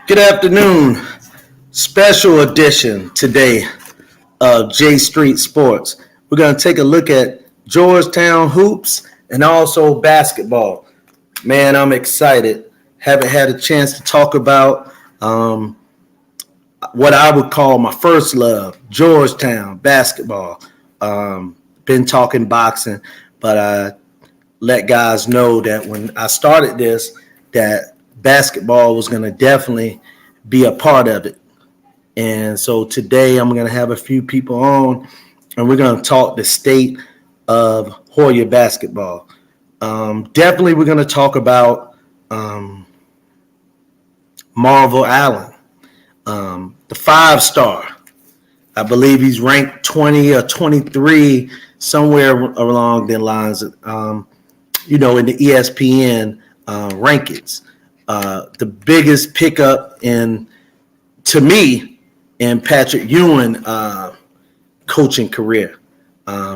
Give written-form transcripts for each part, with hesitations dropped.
Good afternoon. Special edition today of J Street Sports. We're going to take a look at Georgetown hoops and also basketball. Man, I'm excited. Haven't had a chance to talk about what I would call my first love, Georgetown basketball. Been talking boxing, but I let guys know that when I started this, that basketball was going to definitely be a part of it. And so today I'm going to have a few people on, and we're going to talk the state of Hoya basketball. Definitely we're going to talk about Marvel Allen, the 5-star. I believe he's ranked 20 or 23, somewhere along the lines, in the ESPN rankings. The biggest pickup to me, in Patrick Ewing coaching career.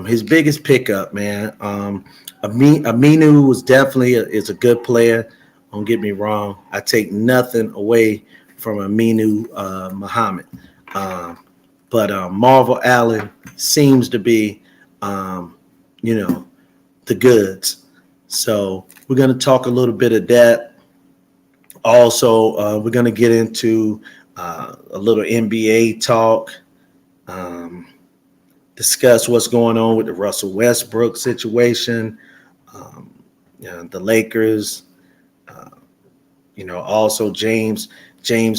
His biggest pickup, man. Aminu was definitely is a good player. Don't get me wrong. I take nothing away from Aminu Muhammad. But Marvel Allen seems to be, the goods. So we're going to talk a little bit of that. Also, we're going to get into a little NBA talk, discuss what's going on with the Russell Westbrook situation, the Lakers, also James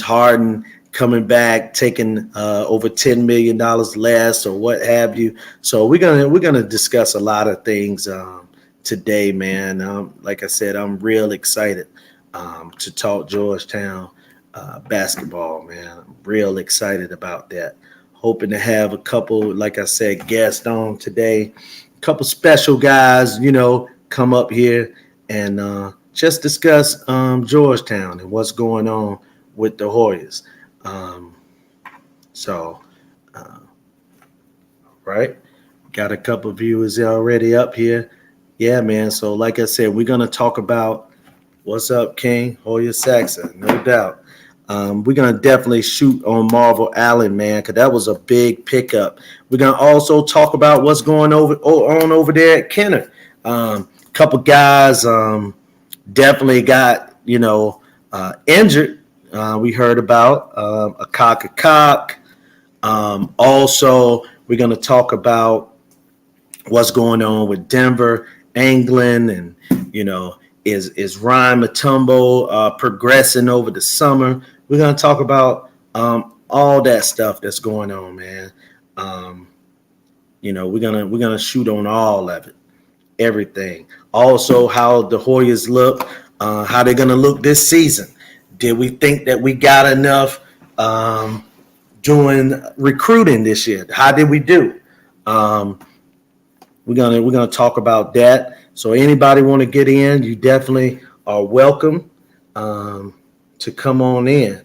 Harden coming back, taking over $10 million less or what have you. So we're gonna discuss a lot of things today, man. Like I said, I'm real excited to talk Georgetown basketball, man. I'm real excited about that. Hoping to have a couple, like I said, guests on today. A couple special guys, come up here and just discuss Georgetown and what's going on with the Hoyas. Right. Got a couple viewers already up here. Yeah, man. So like I said, we're going to talk about what's up, King, Hoya Saxon, no doubt. We're going to definitely shoot on Marvel Allen, man, because that was a big pickup. We're going to also talk about what's going on over there at Kenner. Couple guys definitely got, injured. We heard about Akak. Also, we're going to talk about what's going on with Denver, England, and, is Ryan Matumbo progressing over the summer? We're going to talk about all that stuff that's going on, man. We're gonna shoot on all of it, everything. Also, how the Hoyas look, how they're gonna look this season. Did we think that we got enough doing recruiting this year? How did we do? We're gonna talk about that. So anybody want to get in, you definitely are welcome to come on in.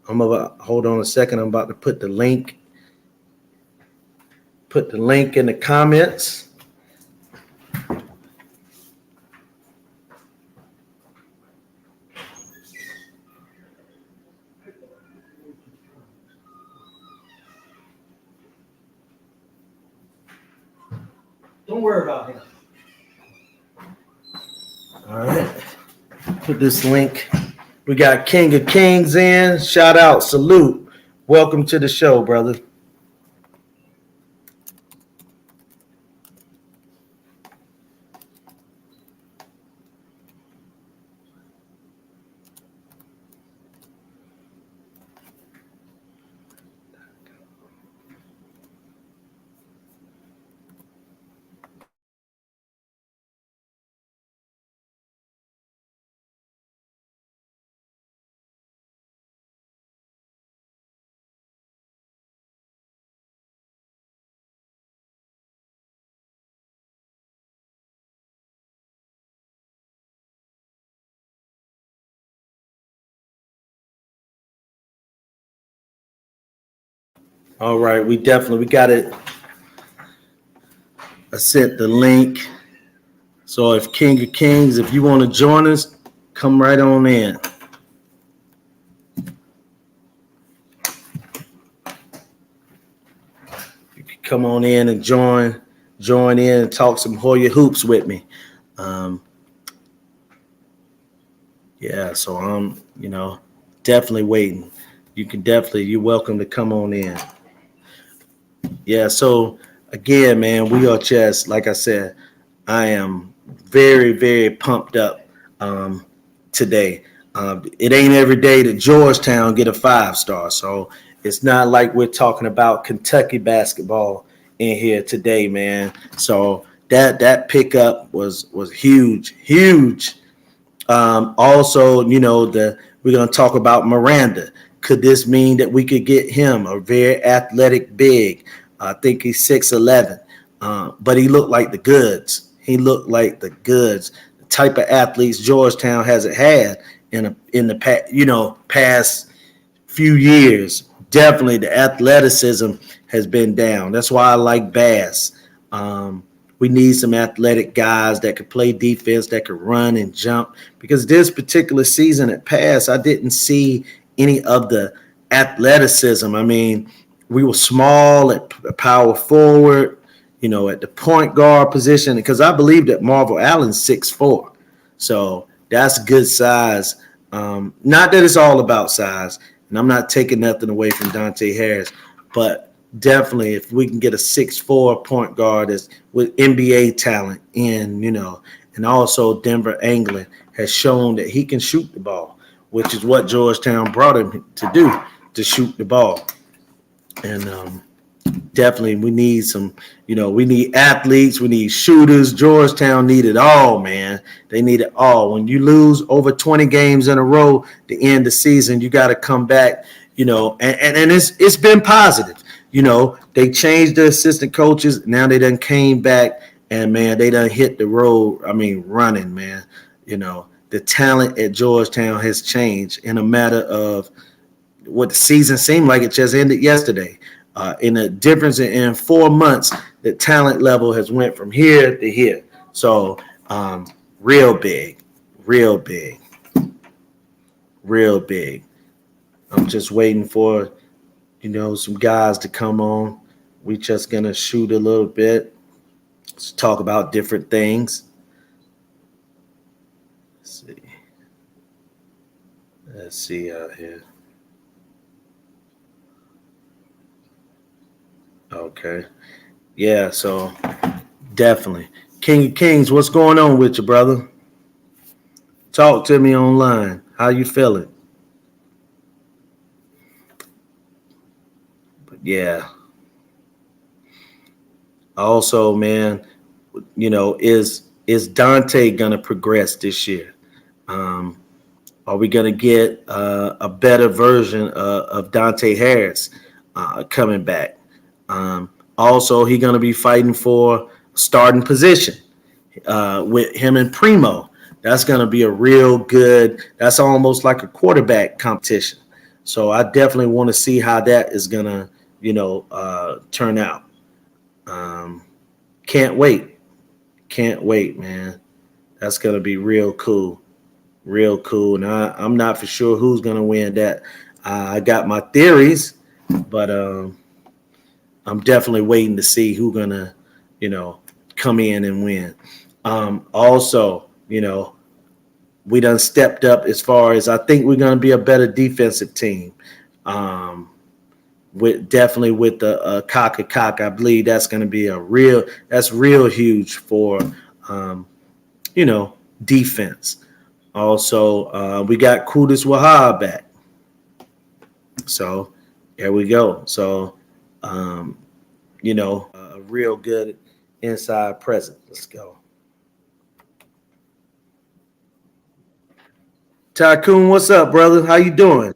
Hold on a second. I'm about to put the link in the comments. Don't worry about him. All right. Put this link. We got King of Kings in. Shout out. Salute. Welcome to the show, brother. All right, we got it. I sent the link. So if King of Kings, if you want to join us, come right on in. come on in and join in and talk some Hoya hoops with me. Um, yeah, so I'm definitely waiting. You're welcome to come on in. Yeah, so again, man, we are just like I said, I am very, very pumped up um, today. It ain't every day that Georgetown get a 5 star, so it's not like we're talking about Kentucky basketball in here today, man. So that pickup was huge, huge. Also, we're going to talk about Miranda. Could this mean that we could get him a very athletic big? I think he's 6'11", but he looked like the goods. He looked like the goods. The type of athletes Georgetown hasn't had in the past few years. Definitely, the athleticism has been down. That's why I like Bass. Um, we need some athletic guys that could play defense, that could run and jump. Because this particular season at Pass, I didn't see any of the athleticism. I mean, we were small at power forward, at the point guard position, because I believe that Marvel Allen's 6'4". So that's good size. Not that it's all about size, and I'm not taking nothing away from Dante Harris, but definitely if we can get a 6'4" point guard that's with NBA talent and also Denver Anglin has shown that he can shoot the ball, which is what Georgetown brought him to do, to shoot the ball. And definitely we need we need athletes, we need shooters. Georgetown need it all, man. They need it all. When you lose over 20 games in a row to end the season, you got to come back, and it's been positive. They changed the assistant coaches. Now they done came back and, man, they done hit the road. I mean, running, man. The talent at Georgetown has changed in a matter of what the season seemed like it just ended yesterday. In a difference in 4 months, the talent level has went from here to here. So real big, real big, real big. I'm just waiting for, some guys to come on. We just gonna shoot a little bit. Let's talk about different things. Let's see out here. Okay. Yeah, so definitely. King of Kings, what's going on with you, brother? Talk to me online. How you feeling? But yeah. Also, man, is Dante gonna progress this year? Are we gonna get a better version of Dante Harris coming back? Also, he gonna be fighting for starting position with him and Primo. That's gonna be a real good. That's almost like a quarterback competition. So I definitely want to see how that is gonna, turn out. Um, can't wait. Can't wait, man. That's gonna be real cool. Real cool. Now I'm not for sure who's gonna win that. I got my theories, but I'm definitely waiting to see who's gonna, come in and win. Also, we done stepped up as far as I think we're gonna be a better defensive team. With the Kaka, I believe that's gonna be that's real huge for defense. Also, we got Kudus Wahab back. So there we go. So, a real good inside presence. Let's go. Tycoon, what's up, brother? How you doing?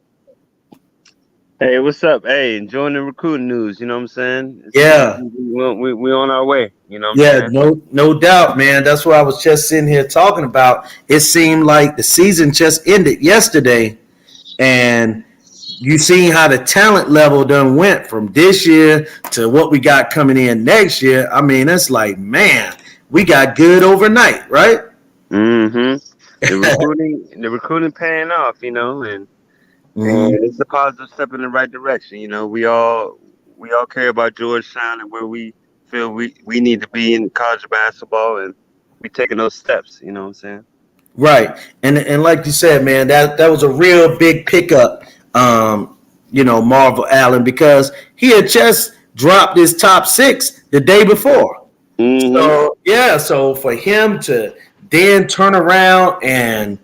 Hey, what's up? Hey, enjoying the recruiting news. You know what I'm saying? Yeah, We on our way. You know what I'm yeah, saying? no doubt, man. That's what I was just sitting here talking about. It seemed like the season just ended yesterday, and you seen how the talent level done went from this year to what we got coming in next year. I mean, it's like, man, we got good overnight, right? Mm-hmm. The recruiting paying off. And Mm-hmm. it's a positive step in the right direction. we all care about Georgetown and where we feel we need to be in college basketball, and we taking those steps. You know what I'm saying? Right. And like you said, man, that was a real big pickup, Marvel Allen, because he had just dropped his top six the day before. Mm-hmm. So yeah, so for him to then turn around and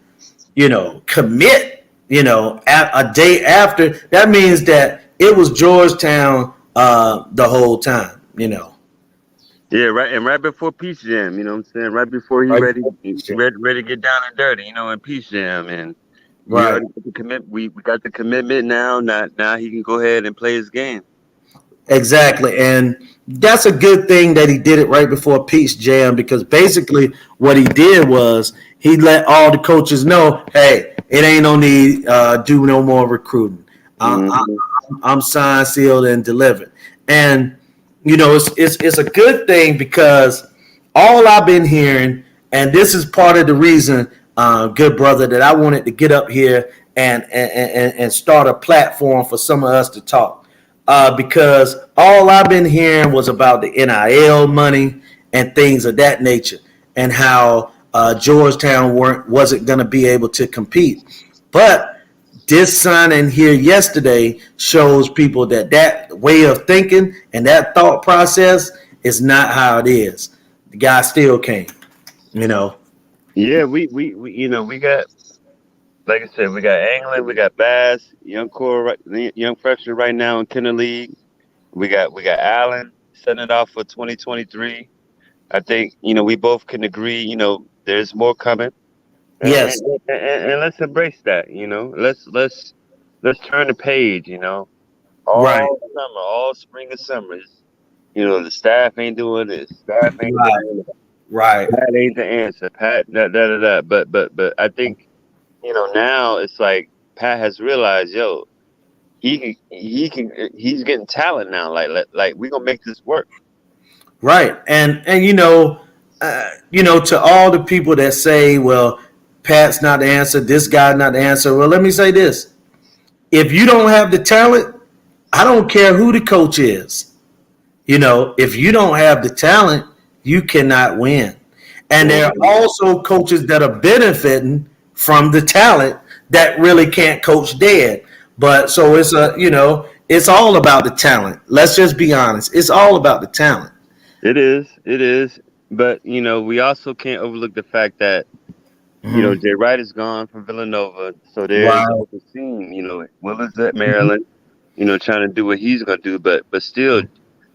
commit, a day after, that means that it was Georgetown the whole time. Yeah, right, and right before Peace Jam, you know what I'm saying? Right before he Right. ready to get down and dirty, in Peace Jam, and we Right. already got the commit. We got the commitment now. Now he can go ahead and play his game. Exactly. And that's a good thing that he did it right before Peach Jam, because basically what he did was he let all the coaches know, hey, it ain't no need do no more recruiting. Mm-hmm. I'm signed, sealed, and delivered. And it's a good thing, because all I've been hearing, and this is part of the reason, good brother, that I wanted to get up here and start a platform for some of us to talk. Because all I've been hearing was about the NIL money and things of that nature, and how Georgetown wasn't going to be able to compete. But this signing here yesterday shows people that way of thinking and that thought process is not how it is. The guy still came, you know. Yeah, we got, like I said, we got England, we got Bass, young core, young freshman right now in Kenner League. We got Allen setting it off for 2023. I think we both can agree. There's more coming, and, Yes, and, and let's embrace that. Let's turn the page. right, All summer, all spring and summer. The staff ain't doing this. Staff ain't right, doing that. right, Pat ain't the answer. Pat, da. But I think now it's like Pat has realized, yo, he's getting talent now. Like we gonna make this work. right. And to all the people that say, well, Pat's not the answer, this guy not the answer. Well, let me say this: if you don't have the talent, I don't care who the coach is. If you don't have the talent, you cannot win. And there are also coaches that are benefiting from the talent that really can't coach dead. But so it's all about the talent. Let's just be honest. It's all about the talent. It is. But we also can't overlook the fact that Mm-hmm. Jay Wright is gone from Villanova, so there's Right. the scene. Will is at Maryland. Trying to do what he's gonna do, but still,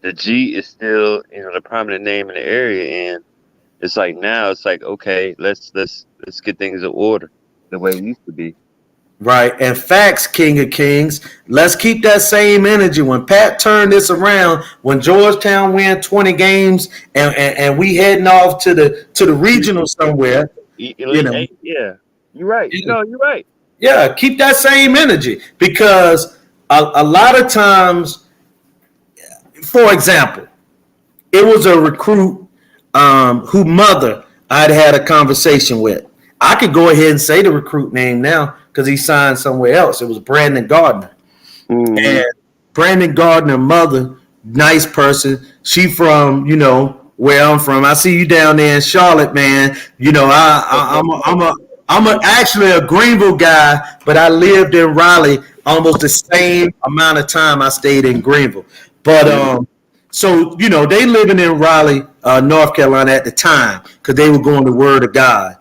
the G is still the prominent name in the area, and it's like now it's like, okay, let's get things in order the way we used to be. Right. And facts, King of Kings. Let's keep that same energy. When Pat turned this around, when Georgetown win 20 games and we heading off to the regional somewhere, you Elite know, Eight, yeah, you're right. yeah, No, you're right. yeah, keep that same energy, because a lot of times, for example, it was a recruit who mother I'd had a conversation with. I could go ahead and say the recruit name now because he signed somewhere else. It was Brandon Gardner. Mm-hmm. And Brandon Gardner mother, nice person. She from where I'm from. I see you down there in Charlotte, man. I'm actually a Greenville guy, but I lived in Raleigh almost the same amount of time I stayed in Greenville. But so they living in Raleigh, North Carolina at the time, because they were going to Word of God,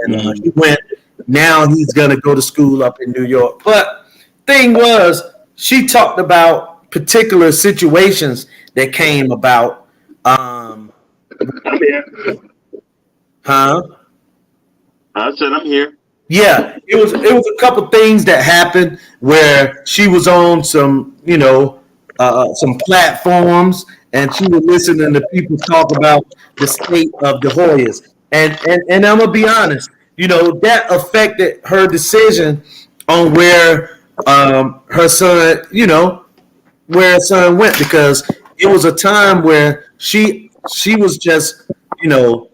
and he went. Now he's gonna go to school up in New York. But thing was, she talked about particular situations that came about. I'm here. Huh? I said I'm here. Yeah, it was a couple things that happened where she was on some platforms, and she was listening to people talk about the state of the Hoyas. And I'm gonna be honest, that affected her decision on where her son, where her son went, because it was a time where she was just,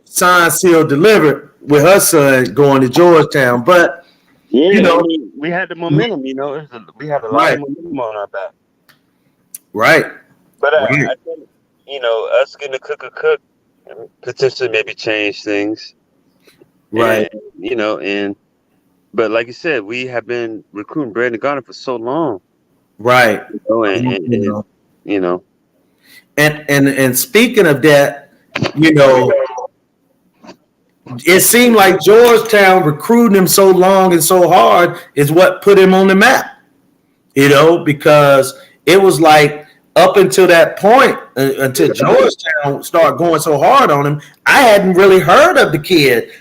signed, sealed, delivered with her son going to Georgetown. But you Yeah, I know, mean, we had the momentum. We had a lot of right, momentum on our back. right. But Right. I think us getting a cook potentially maybe change things, Right. and and but like you said, we have been recruiting Brandon Garner for so long, Right. and You know. you know, And speaking of that, you know, it seemed like Georgetown recruiting him so long and so hard is what put him on the map. Because it was like up until that point, until Georgetown started going so hard on him, I hadn't really heard of the kid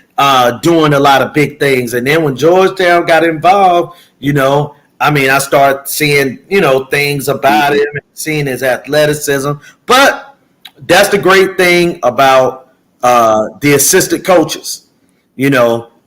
doing a lot of big things. And then when Georgetown got involved, I mean, I started seeing, things about him and seeing his athleticism. But that's the great thing about the assistant coaches.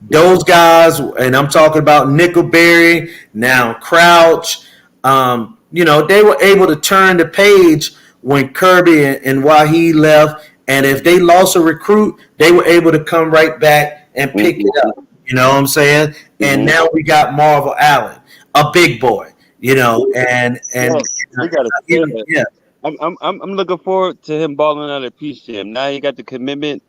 Those guys, and I'm talking about Nickelberry, now Crouch, they were able to turn the page when Kirby and while he left. And if they lost a recruit, they were able to come right back and pick mhm, it up. You know what I'm saying? And mhm. now we got Marvel Allen, a big boy, and Well, we gotta say that. yeah, I'm looking forward to him balling out at Peach Jam. Now he got the commitment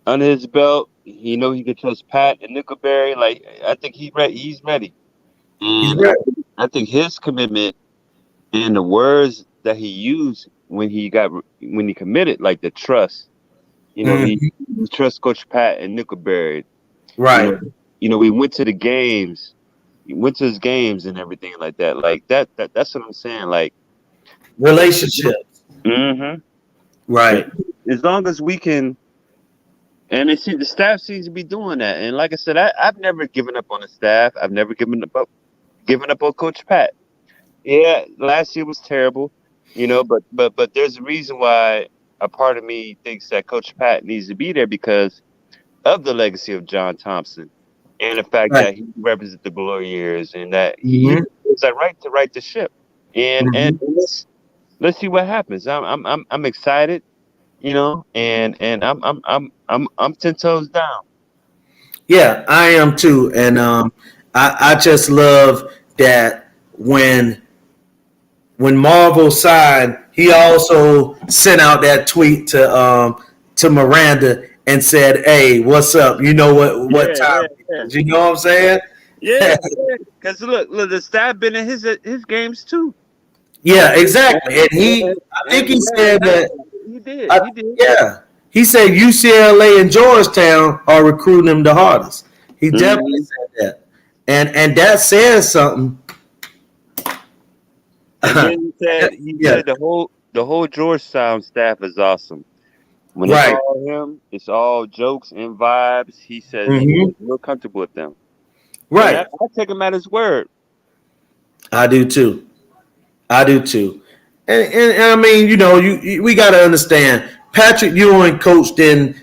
under his belt. He can trust Pat and Nickelberry. Like I think he's ready. he's And ready. I think his commitment and the words that he used when he committed, like the trust. Mhm. He trusts Coach Pat and Nickelberry. You Right. know, we went to the games. He went to his games and everything like that. Like that's what I'm saying. Like, Relationships. hmm Right. as long as we can, and the staff seems to be doing that. And like I said, I've never given up on the staff. I've never given up on Coach Pat. Yeah, last year was terrible, but there's a reason why a part of me thinks that Coach Pat needs to be there because of the legacy of John Thompson and the fact Right. that he represents the glory years and that he Hmm. has that right to right the ship. And Hmm. let's see what happens. I'm excited, and I'm 10 toes down. Yeah, I am too. And I just love that when Marvel signed, he also sent out that tweet to Miranda and said, "Hey, what's up? You know what Yeah, time yeah, it yeah, is? You know what I'm saying?" yeah. Because look, the staff been in his games too. Yeah, And, exactly. And and, I think and he Miranda said that. acknowledged it. He did. Yeah, he said UCLA and Georgetown are recruiting him the hardest. He definitely Hmm. said that, and that says something. And then he Yeah, said the whole Georgetown staff is awesome. When they right. call him, it's all jokes and vibes. He says he Hmm. feels real comfortable with them, and I Right. take him at his word. I do too. I do too. And I mean, we got to understand Patrick Ewing coached in,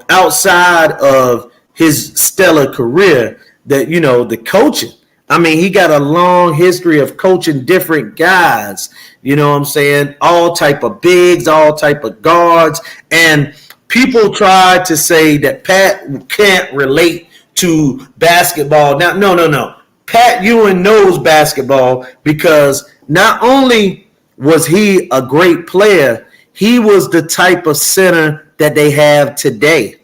outside of his stellar career, that, the coaching. I mean, he got a long history of coaching different guys, you know what I'm saying? All type of bigs, all type of guards. And people try to say that Pat can't relate to basketball. Now, no, no, no. Pat Ewing knows basketball because not only was he a great player, he was the type of center that they have today.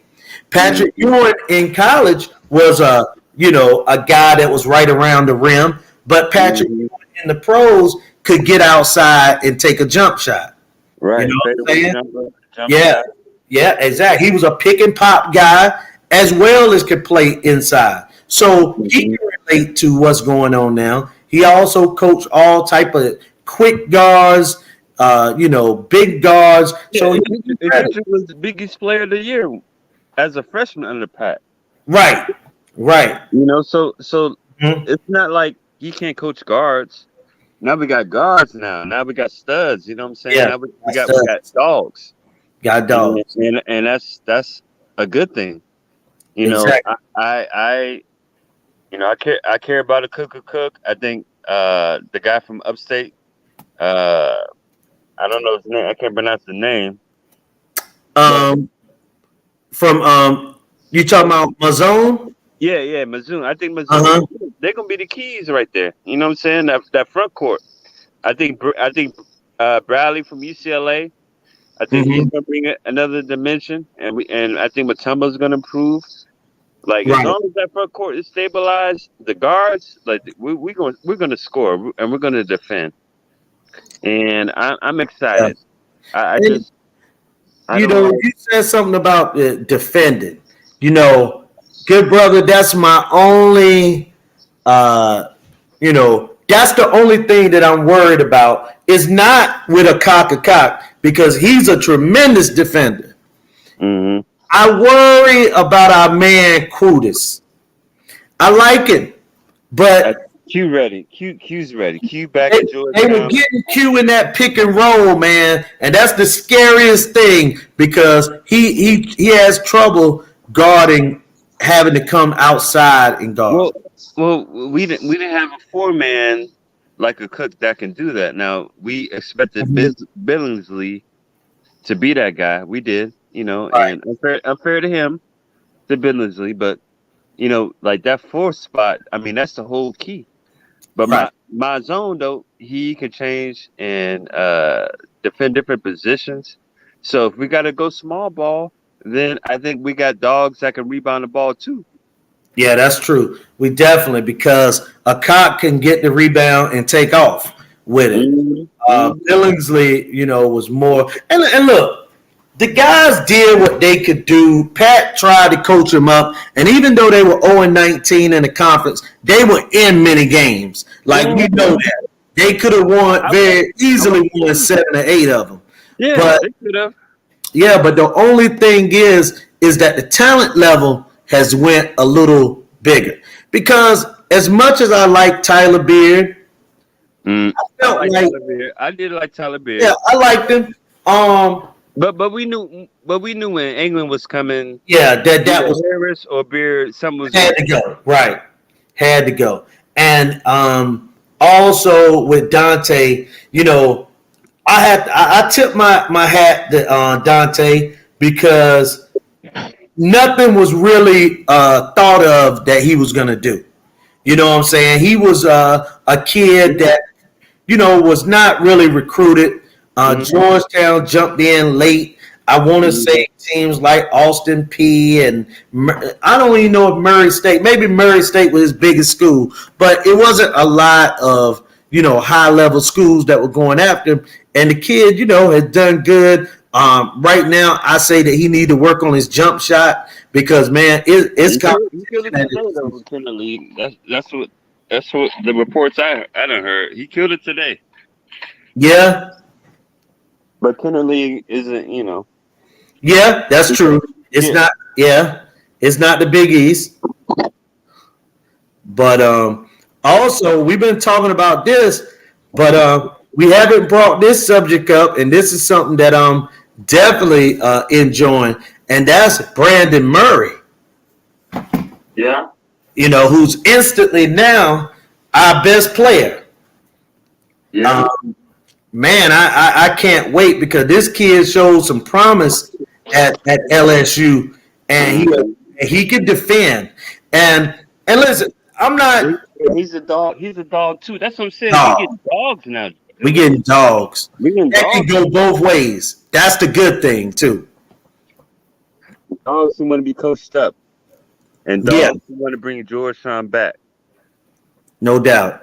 Patrick Mm-hmm. Ewing in college was a guy that was right around the rim, but Patrick Hmm. Ewing in the pros could get outside and take a jump shot. You Right, know what I'm fadeaway saying? jumper, jump Yeah, shot. yeah, exactly. He was a pick and pop guy as well as could play inside. So he Hmm. can relate to what's going on now. He also coached all type of quick guards, big guards. Yeah, So he's ready. Eventually was the biggest player of the year as a freshman under Pat. Right, right. So Mhm. it's not like he can't coach guards. Now we got guards now. Now we got studs. You know what I'm saying? Yeah, Now we got that's dogs, got and dogs. and that's a good thing. You know, Exactly. I care about a cook. I think the guy from upstate, uh I don't know his name. I can't pronounce the name, but Um, from you talking about Mazone? yeah, Mizzou. I think Uh Mizzou, huh. they're gonna be the keys right there. You know what I'm saying? That front court. I think. Bradley from UCLA. I think he's Hmm. gonna bring another dimension, and I think Matumba's gonna improve. Like as Right. long as that front court is stabilized, the guards like we're gonna score and we're gonna defend. And I'm Yeah. excited. I And just I don't like. you said something about defending. You know, good brother. That's my only. Uh, that's the only thing that I'm worried about. Is not with a cock because he's a tremendous defender. Hmm. I worry about our man Kudus. I like him, but Q ready. Q's ready. Q back they, at they were Georgetown. getting Q in that pick and roll, man, and that's the scariest thing because he has trouble guarding, having to come outside and guard. Well, well, we didn't have a four-man like a Cook that can do that. Now we expected Mhm. Billingsley to be that guy. We did, Right, and unfair to him, to Billingsley, but like that fourth spot. I mean, that's the whole key. But right. my zone though, he can change and defend different positions. So if we got to go small ball, then I think we got dogs that can rebound the ball too. Yeah, that's true. We definitely because a cock can get the rebound and take off with it. Mm-hmm. Billingsley, was more. And look, the guys did what they could do. Pat tried to coach them up, and even though they were 0-19 in the conference, they were in many games. Like we know Mm-hmm. that they could have won very I was easily, won 7 or 8 of them. Yeah, But they could have. yeah, but the only thing is that the talent level has went a little bigger because as much as I like Tyler Beard, Mm. I I felt like like Tyler Beard. I did like Tyler yeah, Beard, I liked him. but we knew when England was coming, Yeah, that either was Harris or Beard, something was had going. to go. Right. Had to go. And also with Dante, I tip my hat to Dante because nothing was really thought of that he was gonna do. You know what I'm saying? He was a kid that was not really recruited. Mm-hmm. Georgetown jumped in late. I want to Mm-hmm. say teams like Austin P and I don't even know if Murray State. Maybe Murray State was his biggest school, but it wasn't a lot of high level schools that were going after him. And the kid, has done good. Right now, I say that he need to work on his jump shot because man, it's He killed it competition. today though in the league. That's what the reports I done heard. He killed it today. Yeah, But Kenner League isn't, yeah, that's true. It's yeah. not. Yeah, it's not the Big East. But also, we've been talking about this, but we haven't brought this subject up, and this is something that I'm definitely enjoying, and that's Brandon Murray. Yeah. Who's instantly now our best player. Yeah. Um, Man, I can't wait because this kid showed some promise at LSU, and Mhm. he could defend. And listen, I'm He- not He's a dog. He's a dog too. That's what I'm saying. We dog. get dogs now. We getting dogs. We getting That can dogs. go both ways. That's the good thing too. Dogs who want to be coached up, and Yeah, dogs who want to bring Georgetown back. no doubt.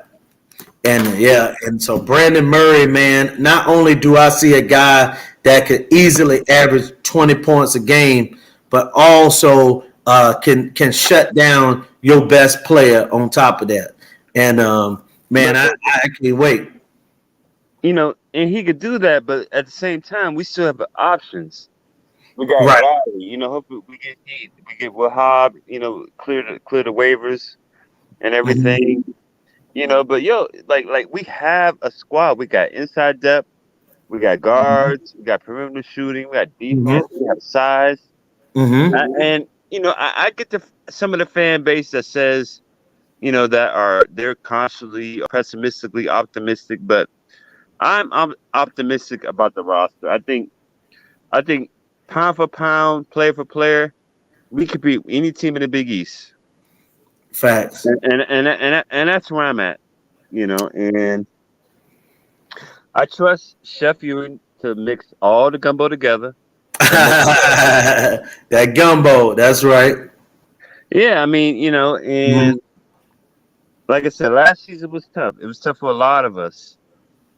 And yeah, and so Brandon Murray, man, not only do I see a guy that could easily average 20 points a game, but also can shut down your best player on top of that. And man, But I can't wait. and he could do that. But at the same time, we still have options. We got Right. Riley. Hopefully we get Heat. We get Wahab. Clear the waivers and Mhm. everything. But like we have a squad. We got inside depth. We got guards. We got perimeter shooting. We got Mhm. defense. We have size. Mhm. And I get some of the fan base that says they're constantly pessimistically optimistic, but I'm optimistic about the roster. I think pound for pound, player for player, we could beat any team in the Big East, Facts. and that's where I'm at. And I trust Chef Ewing to mix all the gumbo together and make it work. That gumbo, that's right. Yeah, I mean, Mhm. and like I said, last season was tough. It was tough for a lot of us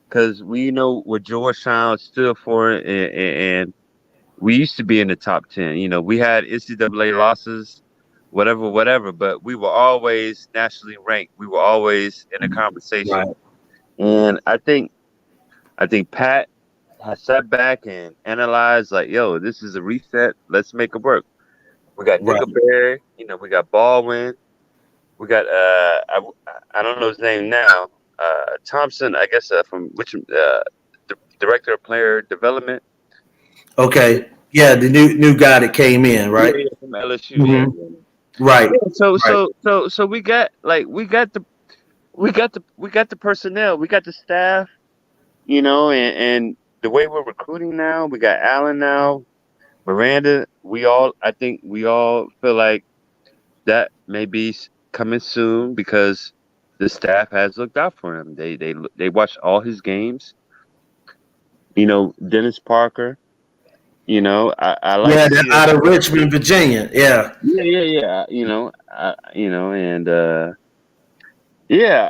because we know what Georgetown stood for, and we used to be in the top 10. We had NCAA losses, whatever, whatever, but we were always nationally ranked. We were always in a conversation. Right, And I think Pat has sat back and analyzed like, yo, this is a reset. Let's make it work. We got right. Nickelberry, we got Baldwin, we got I don't know his name now. Thompson, I guess from which director of player development. Okay. Yeah, the new guy that came in, Yeah, right? yeah, from LSU. Yeah, Hmm. yeah. Right, Yeah, so right. so so so we got the personnel, we got the staff, and the way we're recruiting now, we got Allen now, Miranda. I think we all feel like that may be coming soon because the staff has looked out for him. They watched all his games. Dennis Parker. I like Yeah, to they're see us. out of Richmond, Virginia. Yeah. Yeah, yeah, yeah. And yeah,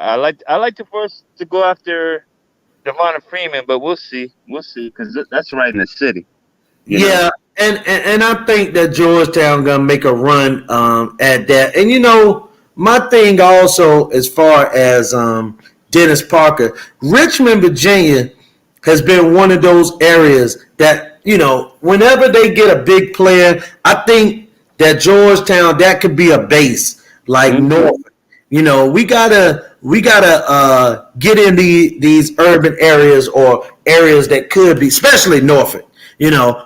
I like to for us to go after Devonta Freeman, but we'll see, because that's right in the city. You know. Yeah, and I think that Georgetown gonna make a run at that. And my thing also as far as Dennis Parker, Richmond, Virginia, has been one of those areas that whenever they get a big player, I think that Georgetown that could be a base like Mhm. North. We gotta get in these urban areas or areas that could be, especially Norfolk.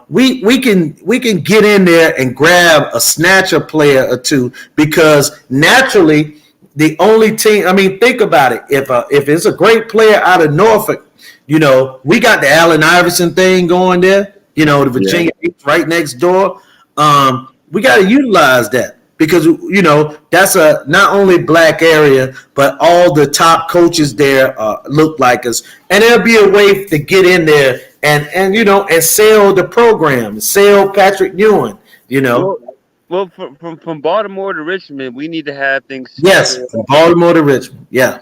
We can get in there and grab a snatcher player or two because naturally the only team. I mean, think about it. If it's a great player out of Norfolk, we got the Allen Iverson thing going there. The Yeah. Virginia Beach right next door. We got to utilize that because that's a not only black area, but all the top coaches there look like us, and there'll be a way to get in there and sell the program, sell Patrick Ewing. You know, Well, well, from Baltimore to Richmond, we need to have things yes, situated from up here. Baltimore to Richmond. Yeah,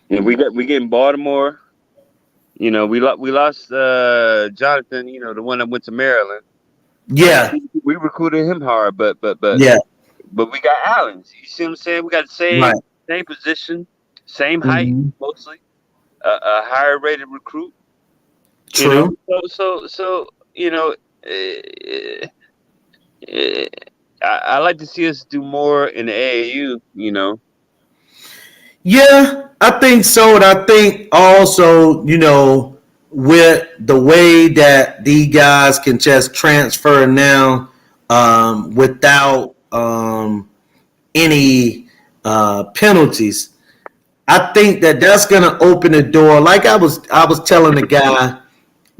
And we getting Baltimore. We lost Jonathan. The one that went to Maryland. yeah, We recruited him hard, yeah. but we got Allen. You see what I'm saying? We got the Right. same position, same height, Hmm. mostly a higher rated recruit. You know, True. so uh, uh, I like to see us do more in the AAU. Yeah, I think so, and I think also, with the way that these guys can just transfer now, without any penalties, I think that that's going to open the door. Like I was telling the guy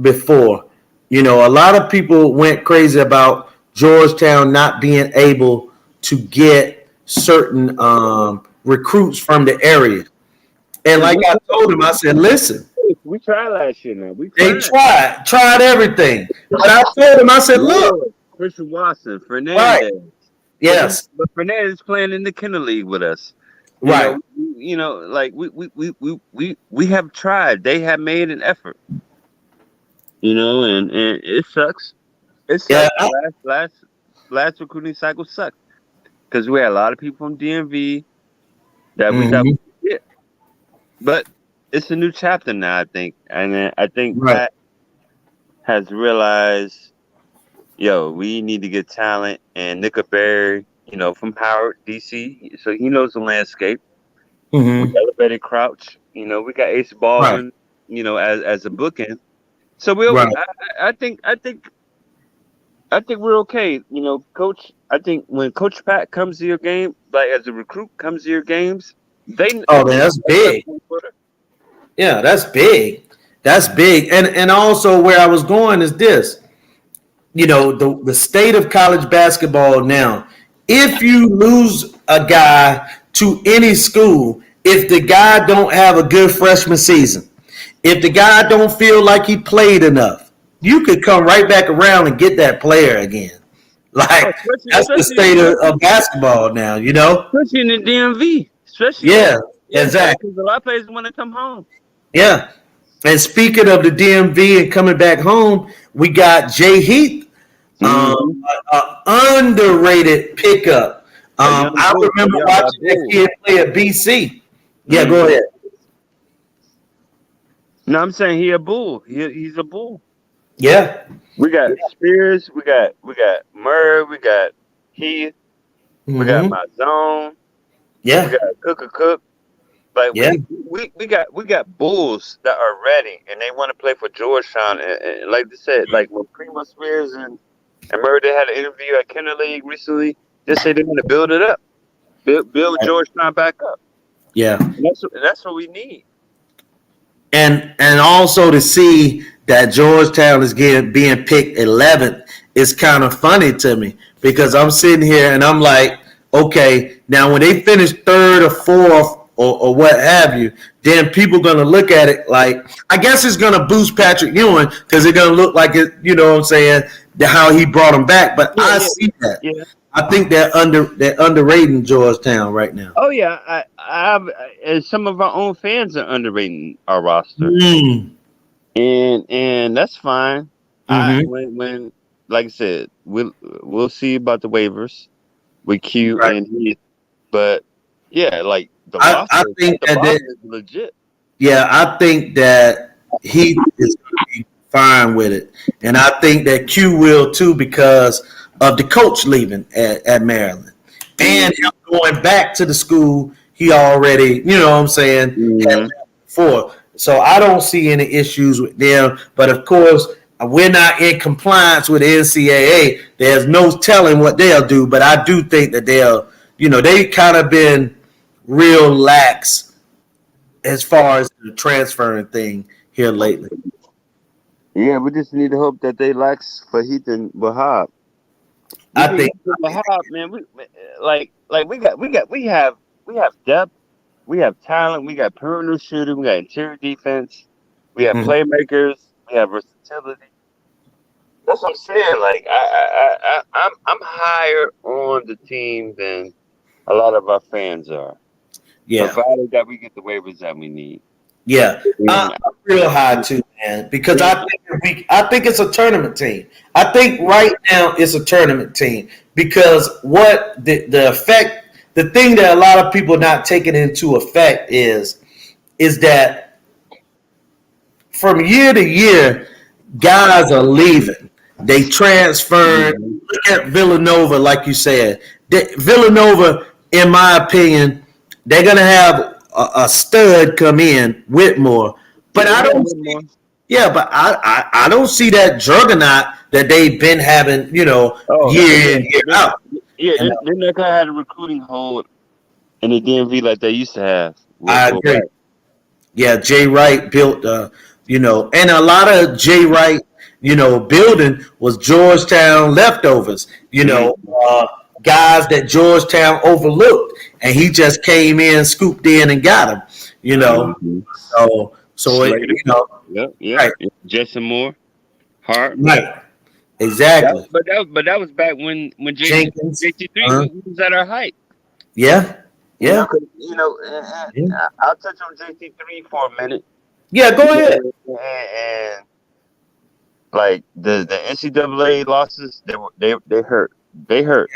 before, a lot of people went crazy about Georgetown not being able to get certain recruits from the area. And Because like I told him, I said, listen, we tried last year. Now we they tried. tried everything. But I told him, I said, look, Lord, Christian Watson, right, Fernandez, yes, but Fernandez playing in the Kennel League with us. You right. know, like we have tried. They have made an effort. And it sucks. It Yeah, sucks. Last recruiting cycle sucked because we had a lot of people from DMV that we thought we mhm, could get. But it's a new chapter now, I think, and then I think right. Pat has realized, yo, we need to get talent, and Nickelberry, from Howard, DC, so he knows the landscape. We Hmm. elevated Crouch, we got Ace Right, Baldwin, as a bookend. So right. I think we're okay. Coach. I think when Coach Pat comes to your game, like as a recruit comes to your games, Oh, man, that's big. Yeah, that's big. That's big. And also where I was going is this. The state of college basketball now. If you lose a guy to any school, if the guy don't have a good freshman season, If the guy don't feel like he played enough, you could come right back around and get that player again. Oh, Like that's the state of basketball now, you know? especially in the DMV, especially Yeah, exactly. because a lot of players want to come home. Yeah. And speaking of the DMV and coming back home, we got Jay Heath, Mm-hmm. underrated pickup. A young I bull, remember watching that bull. kid play at BC. Yeah, go Mm-hmm. ahead. No, I'm saying he a bull. He's a bull. Yeah. We got Spears. We got Murray. We got Heath. We got Mm-hmm. my zone. We Yeah. got Cook. Like Yeah. we got bulls that are ready and they want to play for Georgetown. And like they said, like when Primo Spears and Murray they had an interview at Kenner League recently, they say they want to build it up, build Georgetown back up. Yeah. And that's what we need. And also to see that Georgetown is being picked 11th is kind of funny to me because I'm sitting here and I'm like, okay, now when they finish third or fourth or what have you, then people are going to look at it like, I guess it's going to boost Patrick Ewing because it's going to look like it, you know what I'm saying, how he brought him back. But I see that. Yeah. I think they're underrating Georgetown right now. Oh yeah, and some of our own fans are underrating our roster, and that's fine. Mm-hmm. When like I said, we'll see about the waivers with Q Right. and Heath, but yeah, like the I roster, think the that roster is legit. Yeah, I think that he is going to be fine with it. And I think that Q will too because of the coach leaving at Maryland. And him going back to the school he already, you know what I'm saying, had left before. So I don't see any issues with them. But of course, we're not in compliance with the NCAA. There's no telling what they'll do. But I do think that they kind of been real lax as far as the transferring thing here lately. Yeah, we just need to hope that they lax for Heath and Wahab. I think Wahab, man, we have depth, we have talent, we got perimeter shooting, we got interior defense, we have playmakers, we have versatility. That's what I'm saying. Like I'm higher on the team than a lot of our fans are. Provided that we get the waivers that we need. Yeah, I'm real high too, man. Because I think it's a tournament team. I think right now it's a tournament team because what the effect, the thing that a lot of people not taking into effect is that from year to year, guys are leaving. They transferred. Look at Villanova, like you said. Villanova, in my opinion, they're gonna have a stud come in, Whitmore, but I don't see. Yeah, but I don't see that juggernaut that they've been having, year in, year out. Yeah, they're not gonna have a recruiting hold in the DMV like they used to have. I agree. Yeah, Jay Wright built, and a lot of Jay Wright, building was Georgetown leftovers, guys that Georgetown overlooked, and he just came in, scooped in, and got them, So right. Justin Moore, Hart, right, exactly. But that was back when JT3 was at our height. Yeah. I'll touch on JT3 for a minute. Yeah, go ahead. And like the NCAA losses, they hurt. They hurt.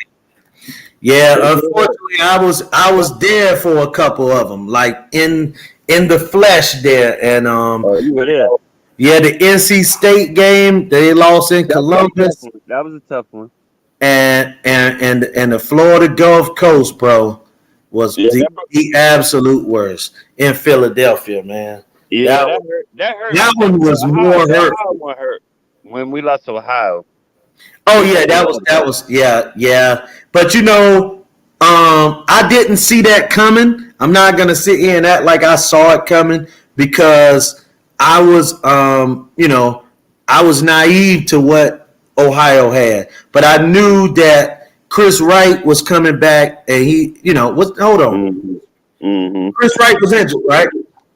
Yeah, unfortunately, I was there for a couple of them, like in the flesh there, and you were there. Yeah, the NC State game they lost in Columbus. That was a tough one. And the Florida Gulf Coast, bro, was the absolute worst in Philadelphia, man. Yeah, that hurt. That one was more hurt. One hurt when we lost to Ohio. Oh yeah, that was yeah. But I didn't see that coming. I'm not gonna sit here and act like I saw it coming because I was I was naive to what Ohio had, but I knew that Chris Wright was coming back, and he hold on. Mm-hmm. Chris Wright was injured, right?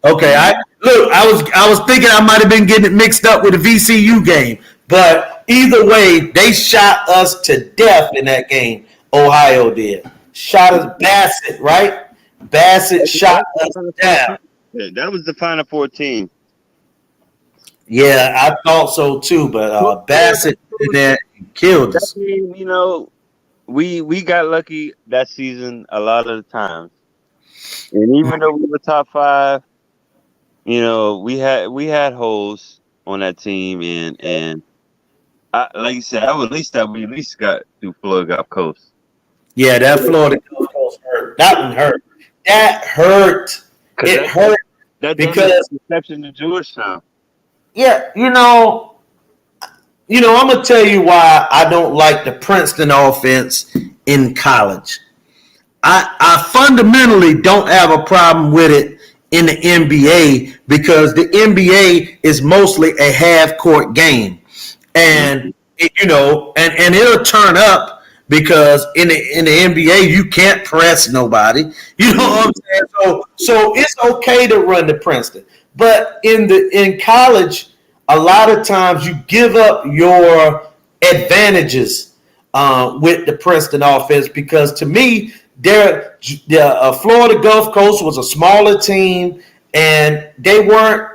Okay, I look. I was thinking I might have been getting it mixed up with the VCU game, but either way, they shot us to death in that game. Ohio did. Shot us Bassett, right? Bassett shot That's the us Final 14. down. Yeah, that was the Final 14. Yeah, I thought so too, but Bassett in there killed That us. mean, we got lucky that season a lot of the times. And even though we were top five, we had holes on that team, and like you said, I would at least that we at least got through Florida Gulf Coast. Yeah, that Florida Gulf Coast hurt. That one hurt. That hurt. Cause It that hurt that done the because exception to Georgetown. yeah, I'm gonna tell you why I don't like the Princeton offense in college. I fundamentally don't have a problem with it in the NBA because the NBA is mostly a half court game, and Mhm. and it'll turn up because in the NBA you can't press nobody. You know what I'm Mhm. saying? So it's okay to run to Princeton, but in college, a lot of times you give up your advantages with the Princeton offense because to me, the Florida Gulf Coast was a smaller team, and they weren't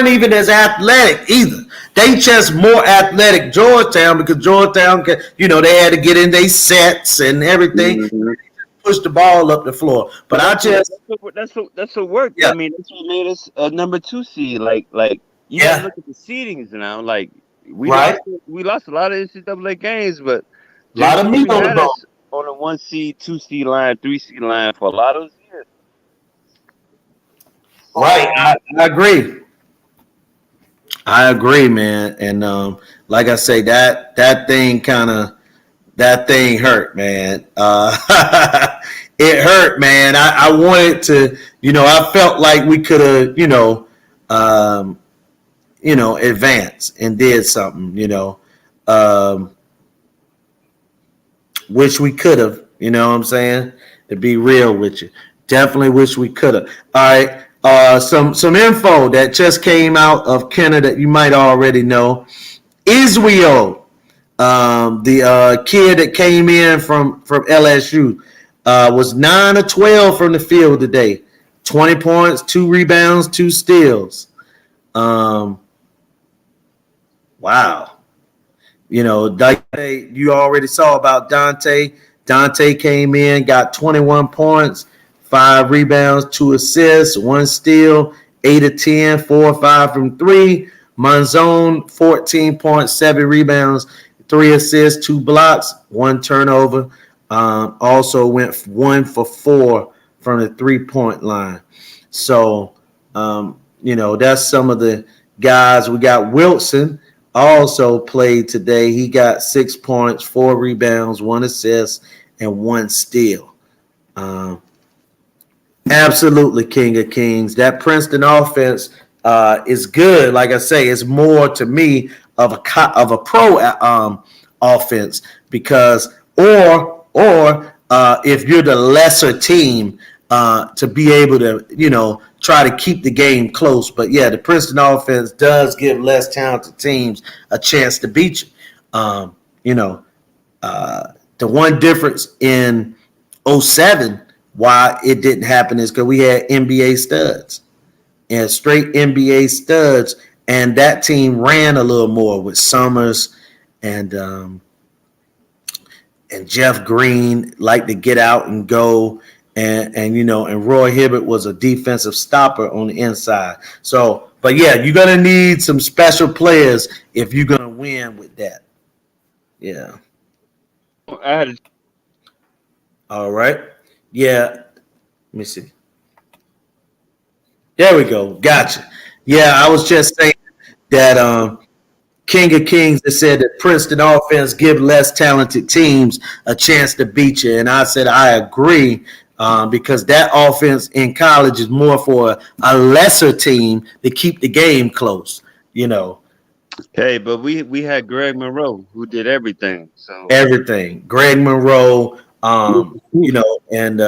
even as athletic either. They just more athletic Georgetown because Georgetown, they had to get in their sets and everything, Mhm. push the ball up the floor. But But I just, that's what worked. I yeah, mean, that's what made us a number two seed. Like you got to yeah, look at the seedings now. Like we right. lost we lost a lot of NCAA games, but A lot of meat JC on the had bone. us on a 1 seed, 2 seed line, 3 seed line for a lot of those years. Right, I agree. I agree, man. And like I say, that thing hurt, man. It hurt, man. I wanted to, I felt like we could have, um, advanced and did something, um, wish we could have, you know what I'm saying? To be real with you, definitely wish we could have. All right, some info that just came out of Canada that you might already know. Israel, the kid that came in from LSU, was 9 of 12 from the field today. 20 points, 2 rebounds, 2 steals. Um, wow. Like you already saw about Dante. Dante came in, got 21 points, 5 rebounds, 2 assists, 1 steal, 8 of 10, 4 or 5 from three. Manzone, 14 points, 7 rebounds, 3 assists, 2 blocks, 1 turnover. Also went 1 for 4 from the 3-point line. So, that's some of the guys. We got Wilson also played today. He got 6 points, 4 rebounds, 1 assist, and 1 steal. Um, Absolutely, King of Kings. That Princeton offense is good. Like I say, it's more to me of a pro offense because if you're the lesser team to be able to try to keep the game close. But yeah, the Princeton offense does give less talented teams a chance to beat you. You know, the one difference in '07 why it didn't happen is because we had NBA studs and straight NBA studs, and that team ran a little more with Summers and Jeff Green liked to get out and go, and Roy Hibbert was a defensive stopper on the inside. So, but yeah, you're gonna need some special players if you're gonna win with that. Yeah. I had a All right. Yeah. Let me see. There we go. Gotcha. Yeah, I was just saying that King of Kings that said that Princeton offense give less talented teams a chance to beat you, and I said I agree because that offense in college is more for a lesser team to keep the game close. You know Hey, but we had Greg Monroe who did everything. So everything. Greg Monroe, and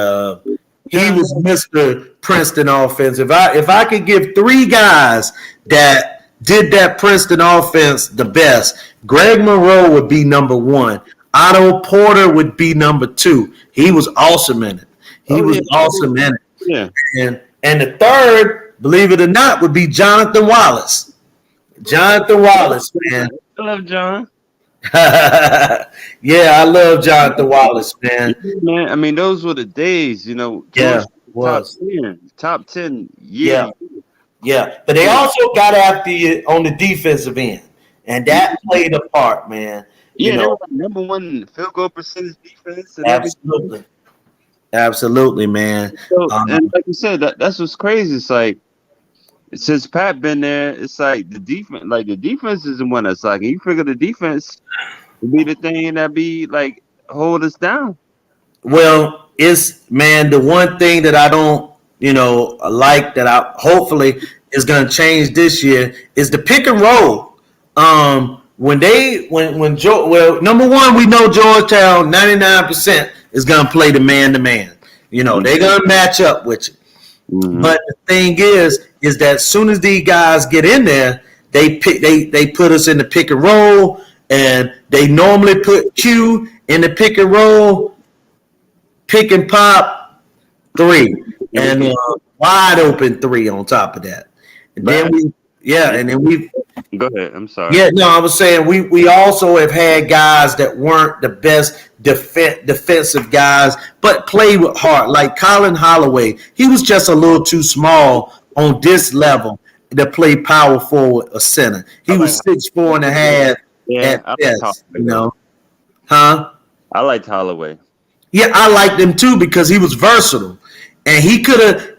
He was Mr. Princeton offense. If I could give three guys that did that Princeton offense the best, Greg Monroe would be number one. Otto Porter would be number two. He was awesome in it. He was awesome in it. Yeah. And the third, believe it or not, would be Jonathan Wallace. Jonathan Wallace, man. I love John. Yeah, I love Jonathan Wallace, man. Man, I mean, those were the days, you know. Yeah, was. Top 10 Yeah. years. Yeah, but they also got after you on the defensive end, and that played a part, man. Yeah, You they know, were like number one field goal percentage defense and absolutely, absolutely, man. So, and like you said, that's what's crazy. It's like since Pat been there, it's like the defense isn't one that's like you figure the defense would be the thing that be like hold us down. Well, it's man, the one thing that I don't, like that I hopefully is going to change this year is the pick and roll. Number one, we know Georgetown 99% is going to play the man to man. They're going to match up with you. Mm-hmm. But the thing is that as soon as these guys get in there, they put us in the pick and roll, and they normally put Q in the pick and roll, pick and pop, three, and wide open three on top of that. And then we go ahead. I'm sorry. Yeah, no, I was saying we also have had guys that weren't the best defensive guys, but played with heart. Like Colin Holloway, he was just a little too small on this level to play power forward or center. He was 6'4" and a half. Yeah, at best, Huh? I liked Holloway. Yeah, I liked him too because he was versatile, and he could have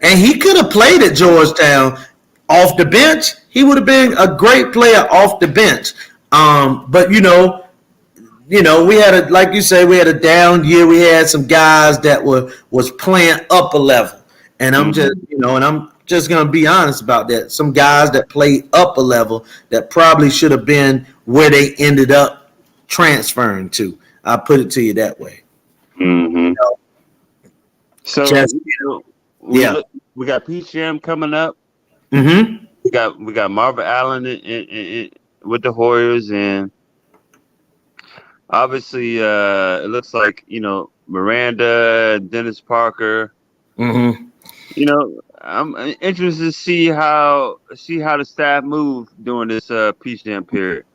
played at Georgetown off the bench. He would have been a great player off the bench. But we had like you say, we had a down year. We had some guys that was playing up a level, and I'm just gonna be honest about that. Some guys that played up a level that probably should have been where they ended up transferring to. I put it to you that way. Mm-hmm. So we got PCM coming up. Mm-hmm. We got Marvin Allen in with the Hoyas, and obviously it looks like Miranda, Dennis Parker. Mm-hmm. I'm interested to see how the staff move during this PCM period.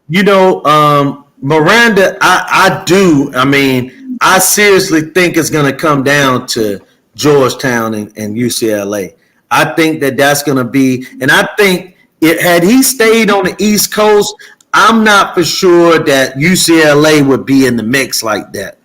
Miranda, I do. I mean, I seriously think it's going to come down to Georgetown and UCLA. I think that's going to be, and I think had he stayed on the East Coast, I'm not for sure that UCLA would be in the mix like that.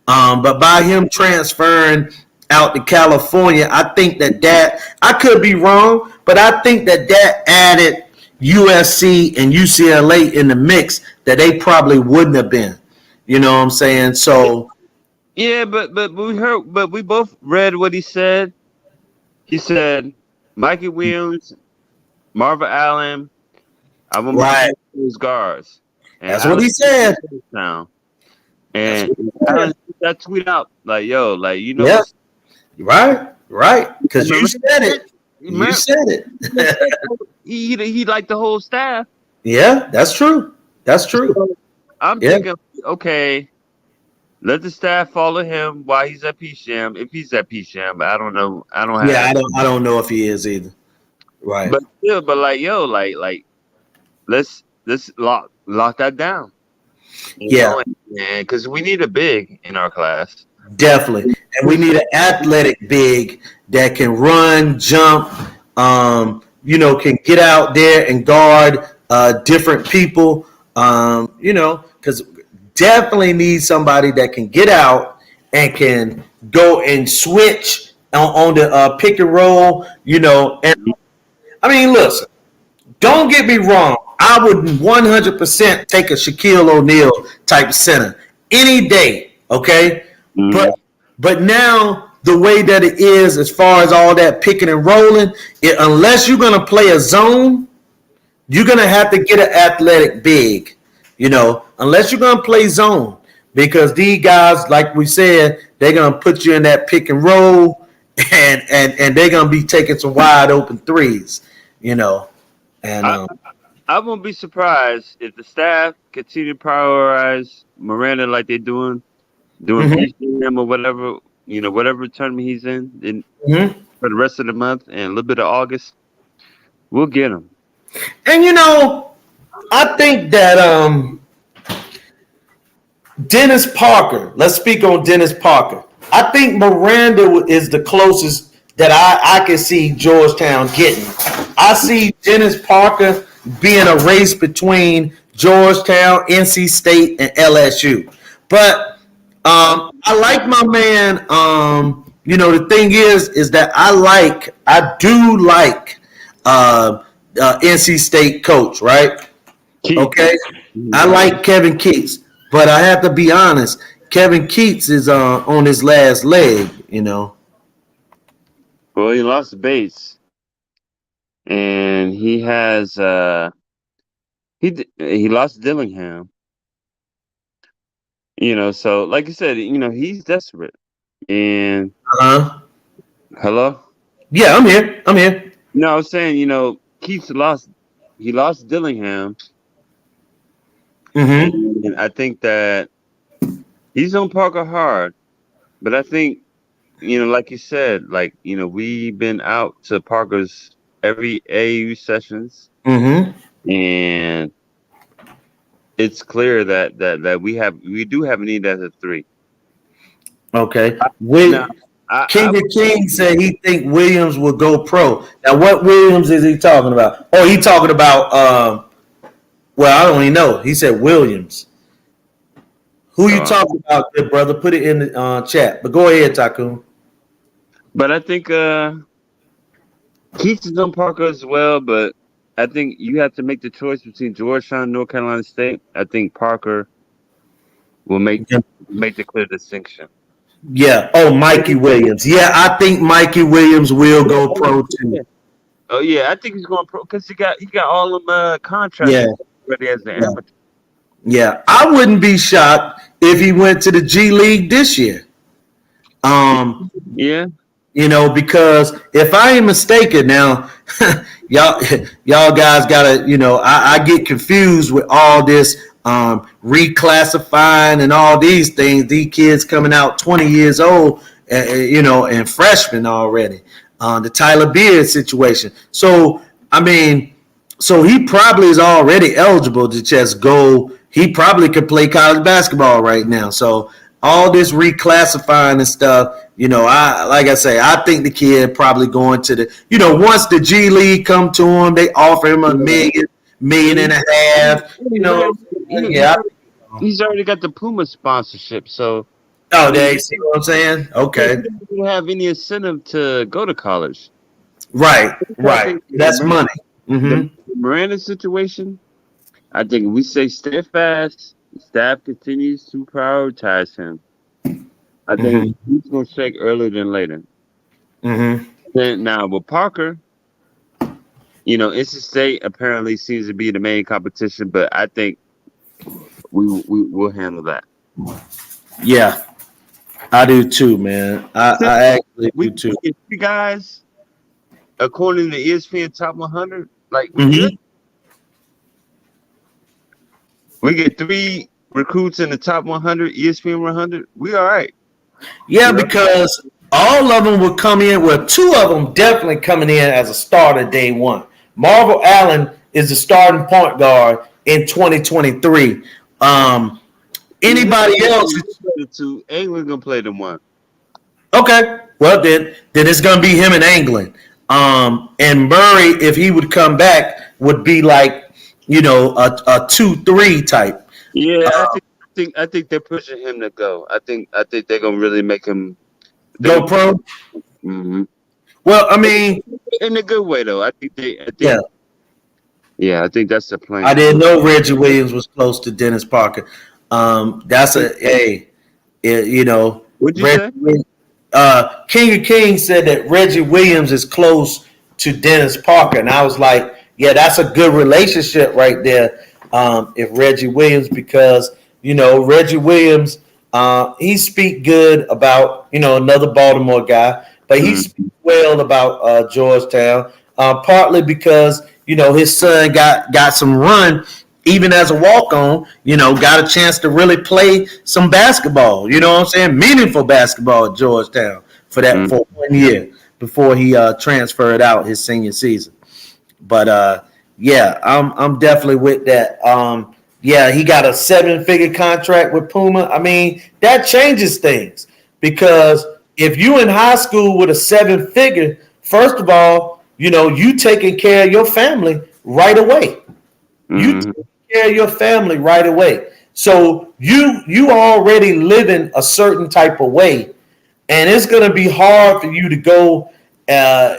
But by him transferring out to California, I think that I could be wrong, but I think that added USC and UCLA in the mix that they probably wouldn't have been. You know what I'm saying? So yeah, but we both read what he said. He said Mikey Williams, Marvin Allen, I want to those guards. And that's what he said. Now, and Allen that tweet out like, "Yo, like yeah. Right, because you said it. You said it. he liked the whole staff. Yeah, that's true. That's true. So I'm thinking, okay, let the staff follow him while he's at PCM. If he's at PCM, I don't know. I don't know if he is either. Right. But still, let's lock that down. Because we need a big in our class. Definitely. And we need an athletic big that can run, jump, can get out there and guard different people, because definitely need somebody that can get out and can go and switch on the pick and roll, And I mean, listen, don't get me wrong. I would 100% take a Shaquille O'Neal type center any day, okay? Mm-hmm. But now the way that it is as far as all that picking and rolling, unless you're going to play a zone, you're going to have to get an athletic big, unless you're going to play zone. Because these guys, like we said, they're going to put you in that pick and roll, and they're gonna be taking some wide open threes, you know. And I won't be surprised if the staff continue to prioritize Miranda like they're doing mhm, PCM or whatever, whatever tournament he's in mhm. for the rest of the month and a little bit of August. We'll get him. And I think that Dennis Parker. Let's speak on Dennis Parker. I think Miranda is the closest that I can see Georgetown getting. I see Dennis Parker being a race between Georgetown, NC State, and LSU. But I like my man. The thing is that I do like NC State coach, right? Keith. Okay, I like Kevin Keats, but I have to be honest. Kevin Keats is on his last leg. Well, he lost Bates, and he has he lost Dillingham. So like you said, he's desperate. And hello. Yeah, I'm here. I'm here. No, I was saying, Keith's he lost Dillingham, Mm-hmm. and I think that he's on Parker hard. But I think, like you said, like we've been out to Parker's every AAU sessions, Mm-hmm. and it's clear that we do have a need as a three. Okay. Now, King of Kings said he think Williams will go pro. Now, what Williams is he talking about? Oh, he talking about. Well, I don't even know. He said Williams. Who you talking about, good brother? Put it in the chat. But go ahead, Tycoon. But I think Keith is on Parker as well. But I think you have to make the choice between Georgetown and North Carolina State. I think Parker will make the clear distinction. Yeah. Oh, Mikey Williams. Yeah, I think Mikey Williams will go pro too. Oh yeah, I think he's going pro because he got all them contracts ready as the amateur. Yeah, I wouldn't be shocked if he went to the G League this year. Yeah. Because if I ain't mistaken, now y'all guys gotta, I get confused with all this reclassifying and all these things. These kids coming out 20 years old, and freshmen already. The Tyler Beard situation. So he probably is already eligible to just go. He probably could play college basketball right now. So all this reclassifying and stuff, I think the kid probably going to the, once the G League come to him, they offer him a million and a half. He's already got the Puma sponsorship, so. Oh, they see what I'm saying? Okay. He doesn't have any incentive to go to college. Right. That's money. Mm-hmm. The Miranda situation, I think we stay steadfast. The staff continues to prioritize him. I think he's going to shake earlier than later. Mm-hmm. Then, now, with Parker, NC State apparently seems to be the main competition, but I think we'll handle that. Yeah, I do too, man. I actually do too. You guys, according to ESPN Top 100, we get 3 recruits in the top 100, ESPN 100. We all right. Yeah, because all of them will come in. Well, 2 of them definitely coming in as a starter day one. Marvel Allen is the starting point guard in 2023. Anybody else? England gonna play them one. Okay, well then it's gonna be him and England. And Murray, if he would come back, would be like a 2-3 type. Yeah, I think they're pushing him to go. I think they're gonna really make him go pro. Mm-hmm. Well, I mean, in a good way though. I think I think that's the plan. I didn't know Reggie Williams was close to Dennis Parker. That's What'd you say? King of Kings said that Reggie Williams is close to Dennis Parker, and I was like, yeah, that's a good relationship right there. If Reggie Williams, because Reggie Williams, he speak good about another Baltimore guy, but he speaks well about Georgetown. Partly because his son got some run even as a walk on. Got a chance to really play some basketball. You know what I'm saying? Meaningful basketball at Georgetown for 1 year before he transferred out his senior season. But yeah, I'm definitely with that. Yeah, he got a 7-figure contract with Puma. I mean, that changes things because if you in high school with a 7-figure, first of all, you taking care of your family right away. You taking care of your family right away. So you already living a certain type of way, and it's gonna be hard for you to go.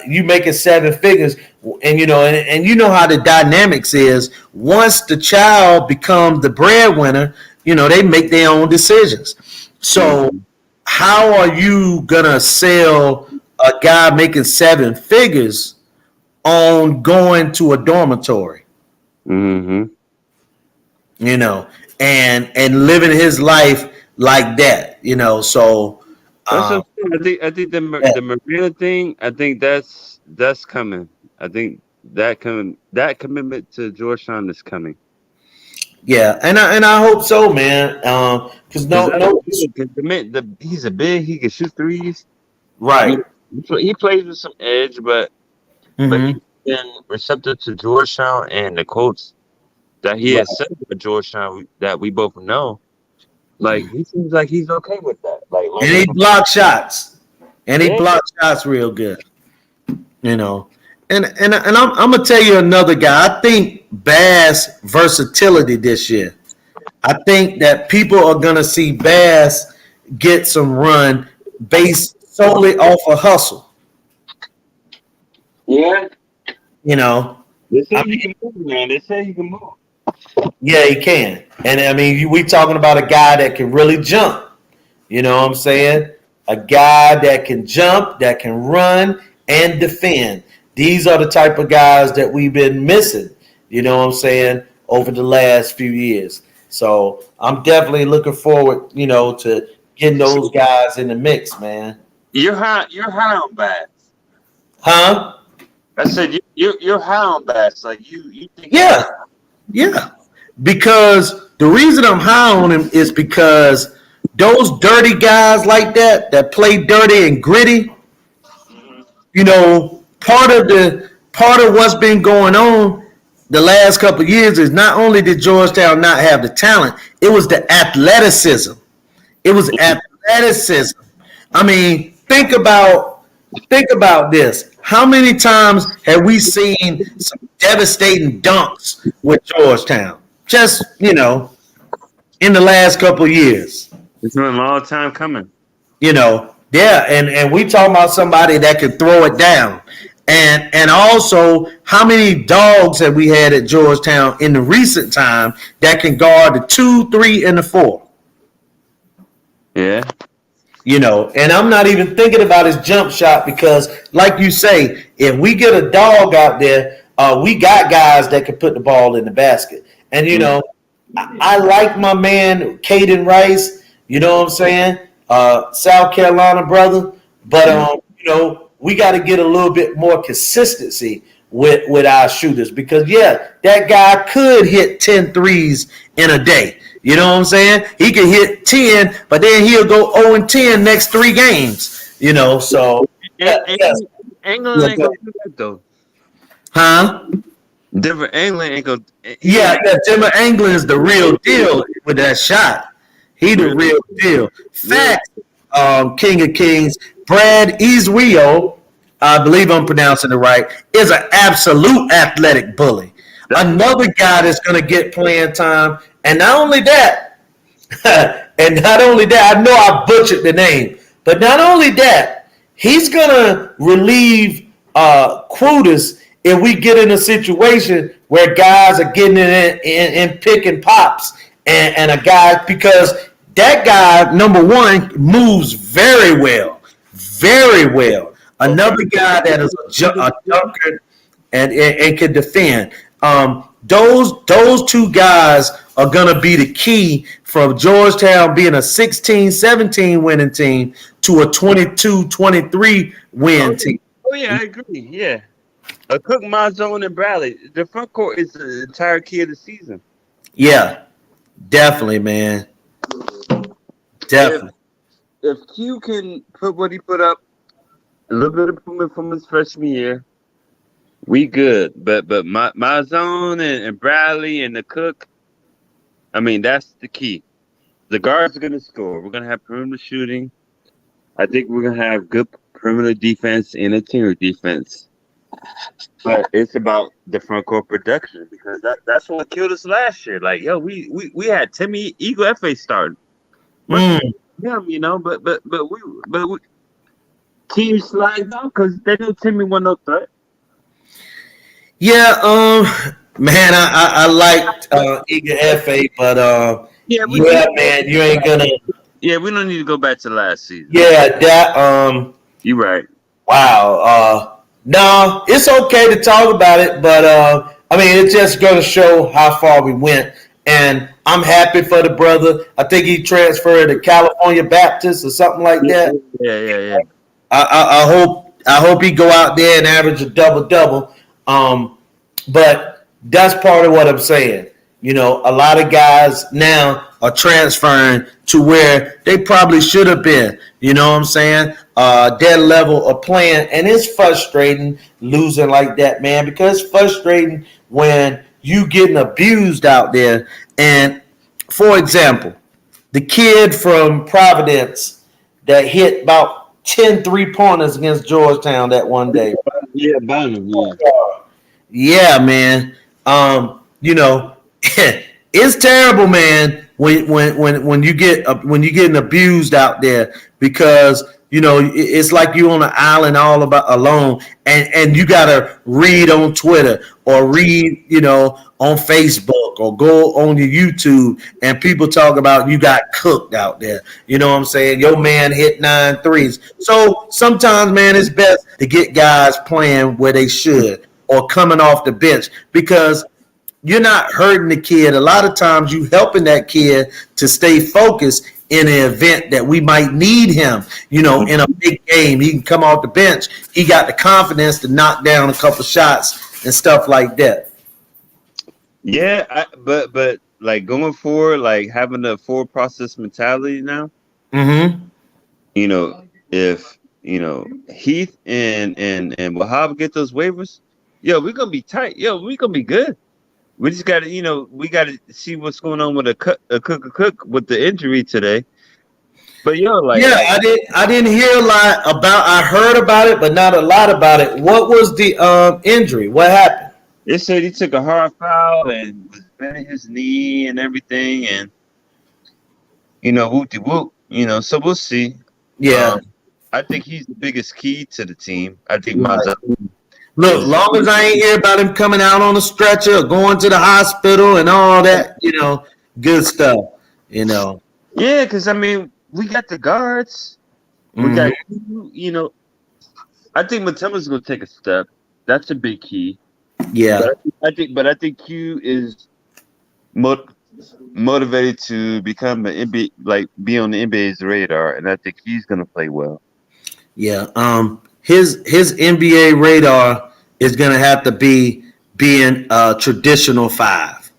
You making 7 figures, and and you know how the dynamics is. Once the child becomes the breadwinner, they make their own decisions. So, how are you gonna sell a guy making 7 figures on going to a dormitory? And living his life like that. So. That's I think the Marina thing. I think that's coming. I think that commitment to Georgetown is coming. Yeah, and I hope so, man. Because he's a big. He can shoot threes. Right. He plays with some edge, but he's been receptive to Georgetown and the coach that he has set for Georgetown that we both know. Like he seems like he's okay with that. And he block shots. And he blocks shots real good. And I'm gonna tell you another guy. I think Bass versatility this year. I think that people are gonna see Bass get some run based solely off of hustle. Yeah. They say he can move, man. They say he can move. Yeah, he can. And I mean, we talking about a guy that can really jump. You know what I'm saying? A guy that can jump, that can run and defend. These are the type of guys that we've been missing, you know what I'm saying, over the last few years. So I'm definitely looking forward, to getting those guys in the mix, man. You're high on Bass. Huh? I said you're high on Bass. Like you think. Yeah. Because the reason I'm high on him is because those dirty guys like that play dirty and gritty, part of what's been going on the last couple of years is not only did Georgetown not have the talent, it was the athleticism. It was athleticism. I mean, think about this. How many times have we seen some devastating dunks with Georgetown? Just, in the last couple of years. It's been a long time coming. Yeah, and we talking about somebody that can throw it down. And also, how many dogs have we had at Georgetown in the recent time that can guard the 2, 3, and the 4? Yeah. And I'm not even thinking about his jump shot because, like you say, if we get a dog out there, we got guys that can put the ball in the basket. And, I like my man, Caden Rice, you know what I'm saying? South Carolina brother. But, we got to get a little bit more consistency with our shooters because, that guy could hit 10 threes in a day. You know what I'm saying? He could hit 10, but then he'll go 0-10 next 3 games. So. England ain't going to do that, though. Huh? Denver England ain't going to. Yeah, Denver England is the real deal with that shot. He the real deal. Fact, King of Kings, Brad Izwio, I believe I'm pronouncing it right, is an absolute athletic bully. Another guy that's going to get playing time. And not only that, I know I butchered the name, but not only that, he's going to relieve Quotas if we get in a situation where guys are getting in picking pops and a guy, because that guy, number one, moves very well. Another guy that is a dunker and can defend. those two guys are gonna be the key from Georgetown being a 16-17 winning team to a 22-23 Oh, win team. oh yeah, I agree. Yeah, Cook, Mazone, and Bradley. The front court is the entire key of the season. Yeah, definitely, man. If Definitely. Q can put what he put up, a little bit of improvement from his freshman year, we good. But Mazone and Bradley and the Cook, I mean, that's the key. The guards are gonna score. We're gonna have perimeter shooting. I think we're gonna have good perimeter defense and interior defense. But it's about the front court production because that's what killed us last year. Like, yo, we had Timmy Eagle FA starting. Much Mm. him, but we teams slagged out because they knew Timmy wasn't no threat. Yeah, man, I liked Eager FA, but Yeah, yeah, man, you ain't gonna. we don't need to go back to last season. Yeah, that You're right. wow. No, it's okay to talk about it, but I mean, it's just going to show how far we went. And I'm happy for the brother. I think he transferred to California Baptist or something like that. Yeah. I hope he go out there and average a double double. But that's part of what I'm saying. You know, a lot of guys now are transferring to where they probably should have been. You know what I'm saying? Their level of playing, and it's frustrating losing like that, man, because it's frustrating when you getting abused out there. And for example, the kid from Providence that hit about 10 3-pointers against Georgetown that one day. Yeah, Bynum, yeah. Yeah, man. You know, it's terrible, man, when you get when you're getting abused out there because you know it's like you on an island all about alone, and you gotta read on Twitter or read on Facebook or go on your YouTube, and people talk about you got cooked out there. You know what I'm saying? Your man hit 9 threes. So sometimes, man, it's best to get guys playing where they should or coming off the bench because you're not hurting the kid. A lot of times you helping that kid to stay focused in an event that we might need him, in a big game. He can come off the bench. He got the confidence to knock down a couple shots and stuff like that. Yeah, but like going forward, like having a forward process mentality now. Mm-hmm. If Heath and Wahab get those waivers, yo, we're gonna be tight. Yo, we're gonna be good. We just got to, we got to see what's going on with a cook with the injury today. But yo, I didn't hear a lot about. I heard about it, but not a lot about it. What was the injury? What happened? They said he took a hard foul and was bending his knee and everything, and whoop de whoop. So we'll see. Yeah, I think he's the biggest key to the team. I think right. Mazza. Look, long as I ain't hear about him coming out on a stretcher, or going to the hospital, and all that, good stuff. Yeah, because I mean, we got the guards. We got, I think Matema's gonna take a step. That's a big key. Yeah, but I think Q is motivated to become an NBA, like be on the NBA's radar, and I think he's gonna play well. Yeah. His NBA radar is gonna have to be being a traditional 5.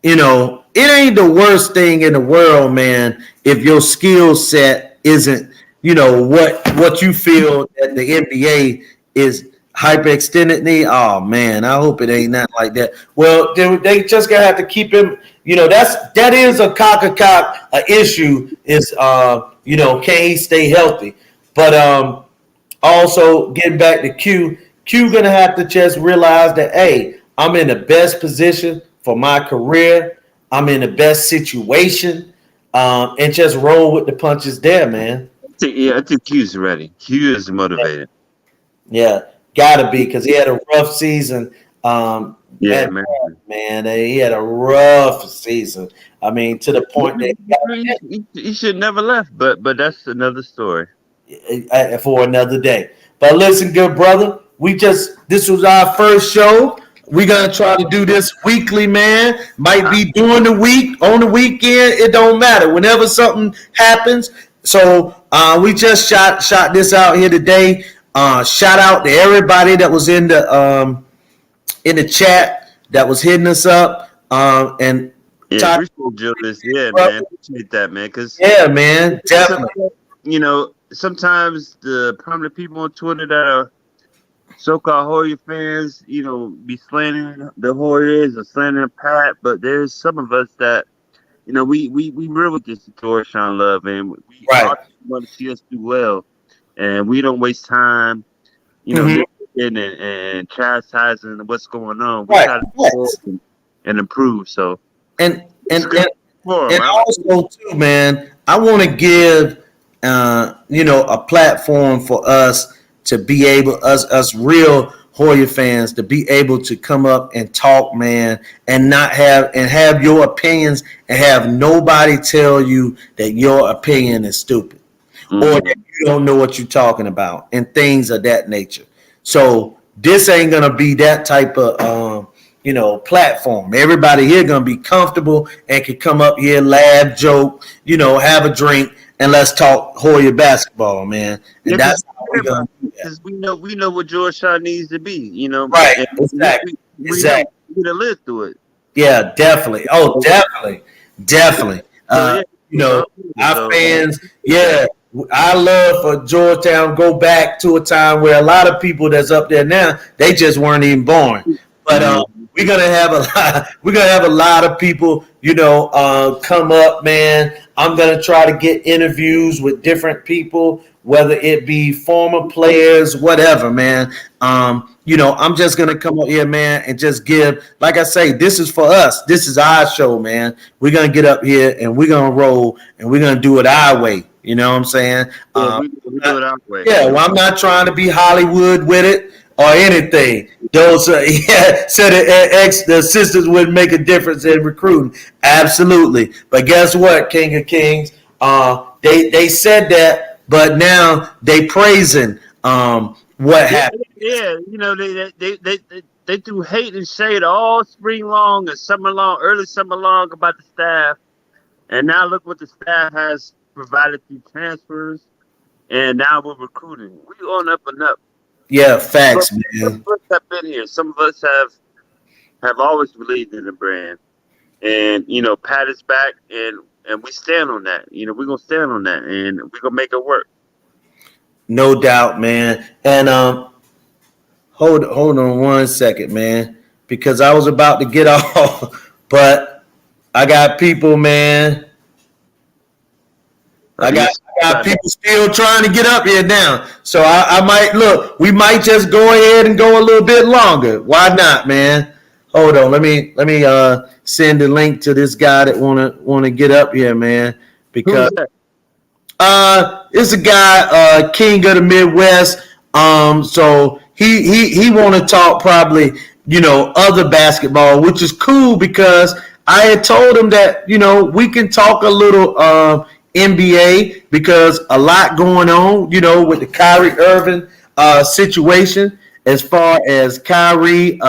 It ain't the worst thing in the world, man, if your skill set isn't, what you feel that the NBA is hyperextended knee. Oh man, I hope it ain't nothing like that. Well, they just gonna have to keep him. That is a issue. Is can he stay healthy? But also getting back to Q gonna have to just realize that hey, I'm in the best position for my career. I'm in the best situation, and just roll with the punches there, man. I think Q's ready. Q is motivated. Yeah, gotta be because he had a rough season. Man. He had a rough season. I mean, to the point that he should never left, but that's another story for another day. But listen, good brother, this was our first show. We're gonna try to do this weekly, man. Might be during the week, on the weekend. It don't matter. Whenever something happens. So we just shot this out here today. Shout out to everybody that was in the chat that was hitting us up. And Yeah, appreciate Julius. Yeah, man, appreciate that, man. Cause yeah, man, definitely. You know, sometimes the prominent people on Twitter that are so-called Hoya fans, you know, be slandering the Hoyas or slandering Pat, but there's some of us that, you know, we real with this Sean Love, and we Right. want to see us do well, and we don't waste time, you know, and chastising what's going on. We try to support and improve. So and for and him. also too, man, I want to give a platform for us to be able, us real Hoya fans, to be able to come up and talk, man, and not have your opinions and have nobody tell you that your opinion is stupid or that you don't know what you're talking about and things of that nature. So this ain't gonna be that type of platform. Everybody here gonna be comfortable and can come up here, laugh, joke, have a drink, and let's talk Hoya basketball, man. And that's how we're gonna do that. Because we know what Georgetown needs to be, Right, exactly. We to live through it. Yeah, definitely. Oh, definitely. Our fans, yeah. I love for Georgetown go back to a time where a lot of people that's up there now, they just weren't even born. But we're gonna have a lot of people, come up, man. I'm gonna try to get interviews with different people, whether it be former players, whatever, man. I'm just gonna come up here, man, and just give, like I say, this is for us. This is our show, man. We're gonna get up here and we're gonna roll and we're gonna do it our way. You know what I'm saying? We do it our way. Yeah, well, I'm not trying to be Hollywood with it or anything. Those said the assistants wouldn't make a difference in recruiting. Absolutely. But guess what, King of Kings? They said that, but now they praising what happened. Yeah, they threw hate and shade all spring long and summer long, early summer long about the staff. And now look what the staff has provided through transfers, and now we're recruiting. We on up and up. Yeah, facts, man. Some of us have been here. Some of us have always believed in the brand, and Pat is back, and we stand on that. We're gonna stand on that, and we're gonna make it work. No doubt, man. And hold on one second, man, because I was about to get off, but I got people, man. I got people still trying to get up here now. So I might look. We might just go ahead and go a little bit longer. Why not, man? Hold on. Let me send the link to this guy that wanna get up here, man. Because it's a guy, King of the Midwest. So he want to talk probably other basketball, which is cool because I had told him that we can talk a little NBA because a lot going on, with the Kyrie Irving situation as far as Kyrie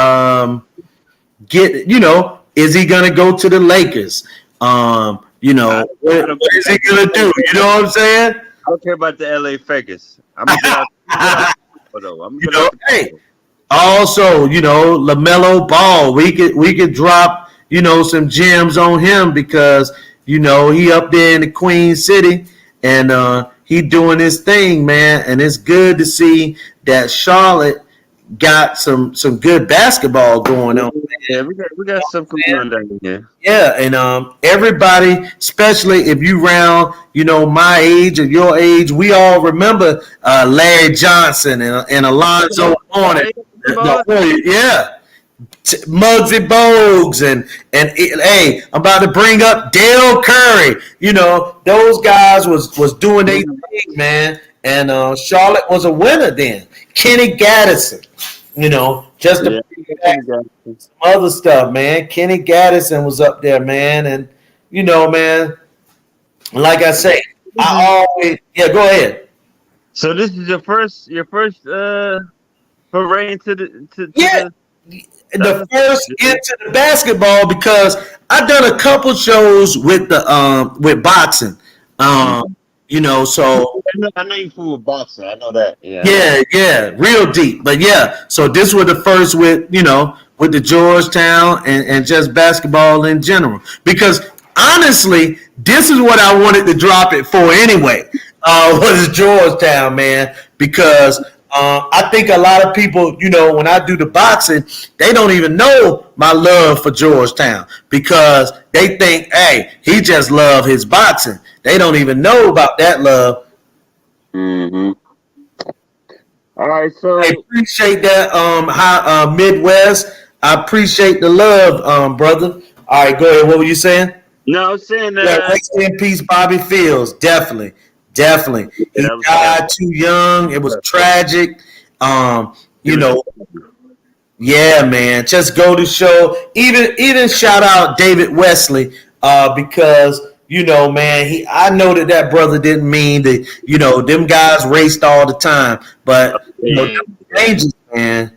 is he gonna go to the Lakers? What is he gonna do? You know what I'm saying? I don't care about the LA Fakers. I'm gonna hey. Also, LaMelo Ball, we could drop some gems on him because he up there in the Queen City and he doing his thing, man. And it's good to see that Charlotte got some good basketball going on. Yeah, we got some going on down here. Yeah, and everybody, especially if you round, my age or your age, we all remember Larry Johnson and Alonzo Hornet. Yeah. Muggsy Bogues and hey, I'm about to bring up Dale Curry. Those guys was doing their thing, man. And Charlotte was a winner then. Kenny Gaddison, just to bring back some other stuff, man. Kenny Gaddison was up there, man, and man, like I say, I always go ahead. So this is your first foray into the Yeah, the first the into the basketball because I done a couple shows with boxing. Um, so I know you fool with boxing. I know that. Yeah, I know. yeah, real deep. But yeah, so this was the first with the Georgetown and just basketball in general. Because honestly, this is what I wanted to drop it for anyway. Was Georgetown, man? Because I think a lot of people, when I do the boxing, they don't even know my love for Georgetown because they think, hey, he just love his boxing. They don't even know about that love. Mm-hmm. All right, I so appreciate that, Midwest. I appreciate the love, brother. All right, go ahead. What were you saying? no, I'm saying Yeah, rest in peace, Bobby Fields. Definitely, definitely. yeah, He that was died too young. It was tragic. it You was know, yeah, man. Just go to show. Even shout out David Wesley, because man, I know that brother didn't mean that. Them guys raced all the time, but yeah, dangers, man.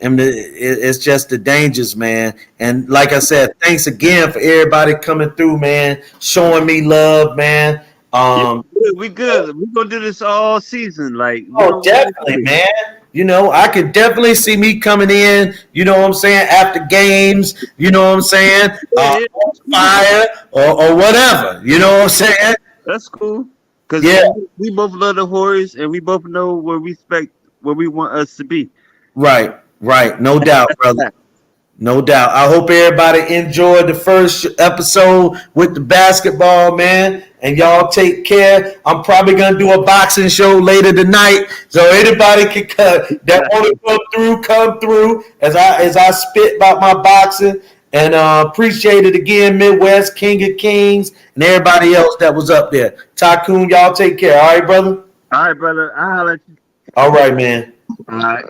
And it's just the dangers, man. And like I said, thanks again for everybody coming through, man, showing me love, man. yeah, Um, we good. We gonna do this all season. Like we oh, don't want definitely, man. I could definitely see me coming in, what I'm saying, after games, what I'm saying, yeah, yeah, on fire or whatever, what I'm saying? that's cool. Cause Yeah, we both love the Warriors and we both know where we want us to be. right. No doubt, brother. No doubt. I hope everybody enjoyed the first episode with the basketball, man. And y'all take care. I'm probably gonna do a boxing show later tonight, so anybody can that want to come through as I spit about my boxing. And appreciate it again, Midwest King of Kings, and everybody else that was up there. Tycoon, y'all take care. All right, brother. All right, brother. I'll let you. All right, man. All right.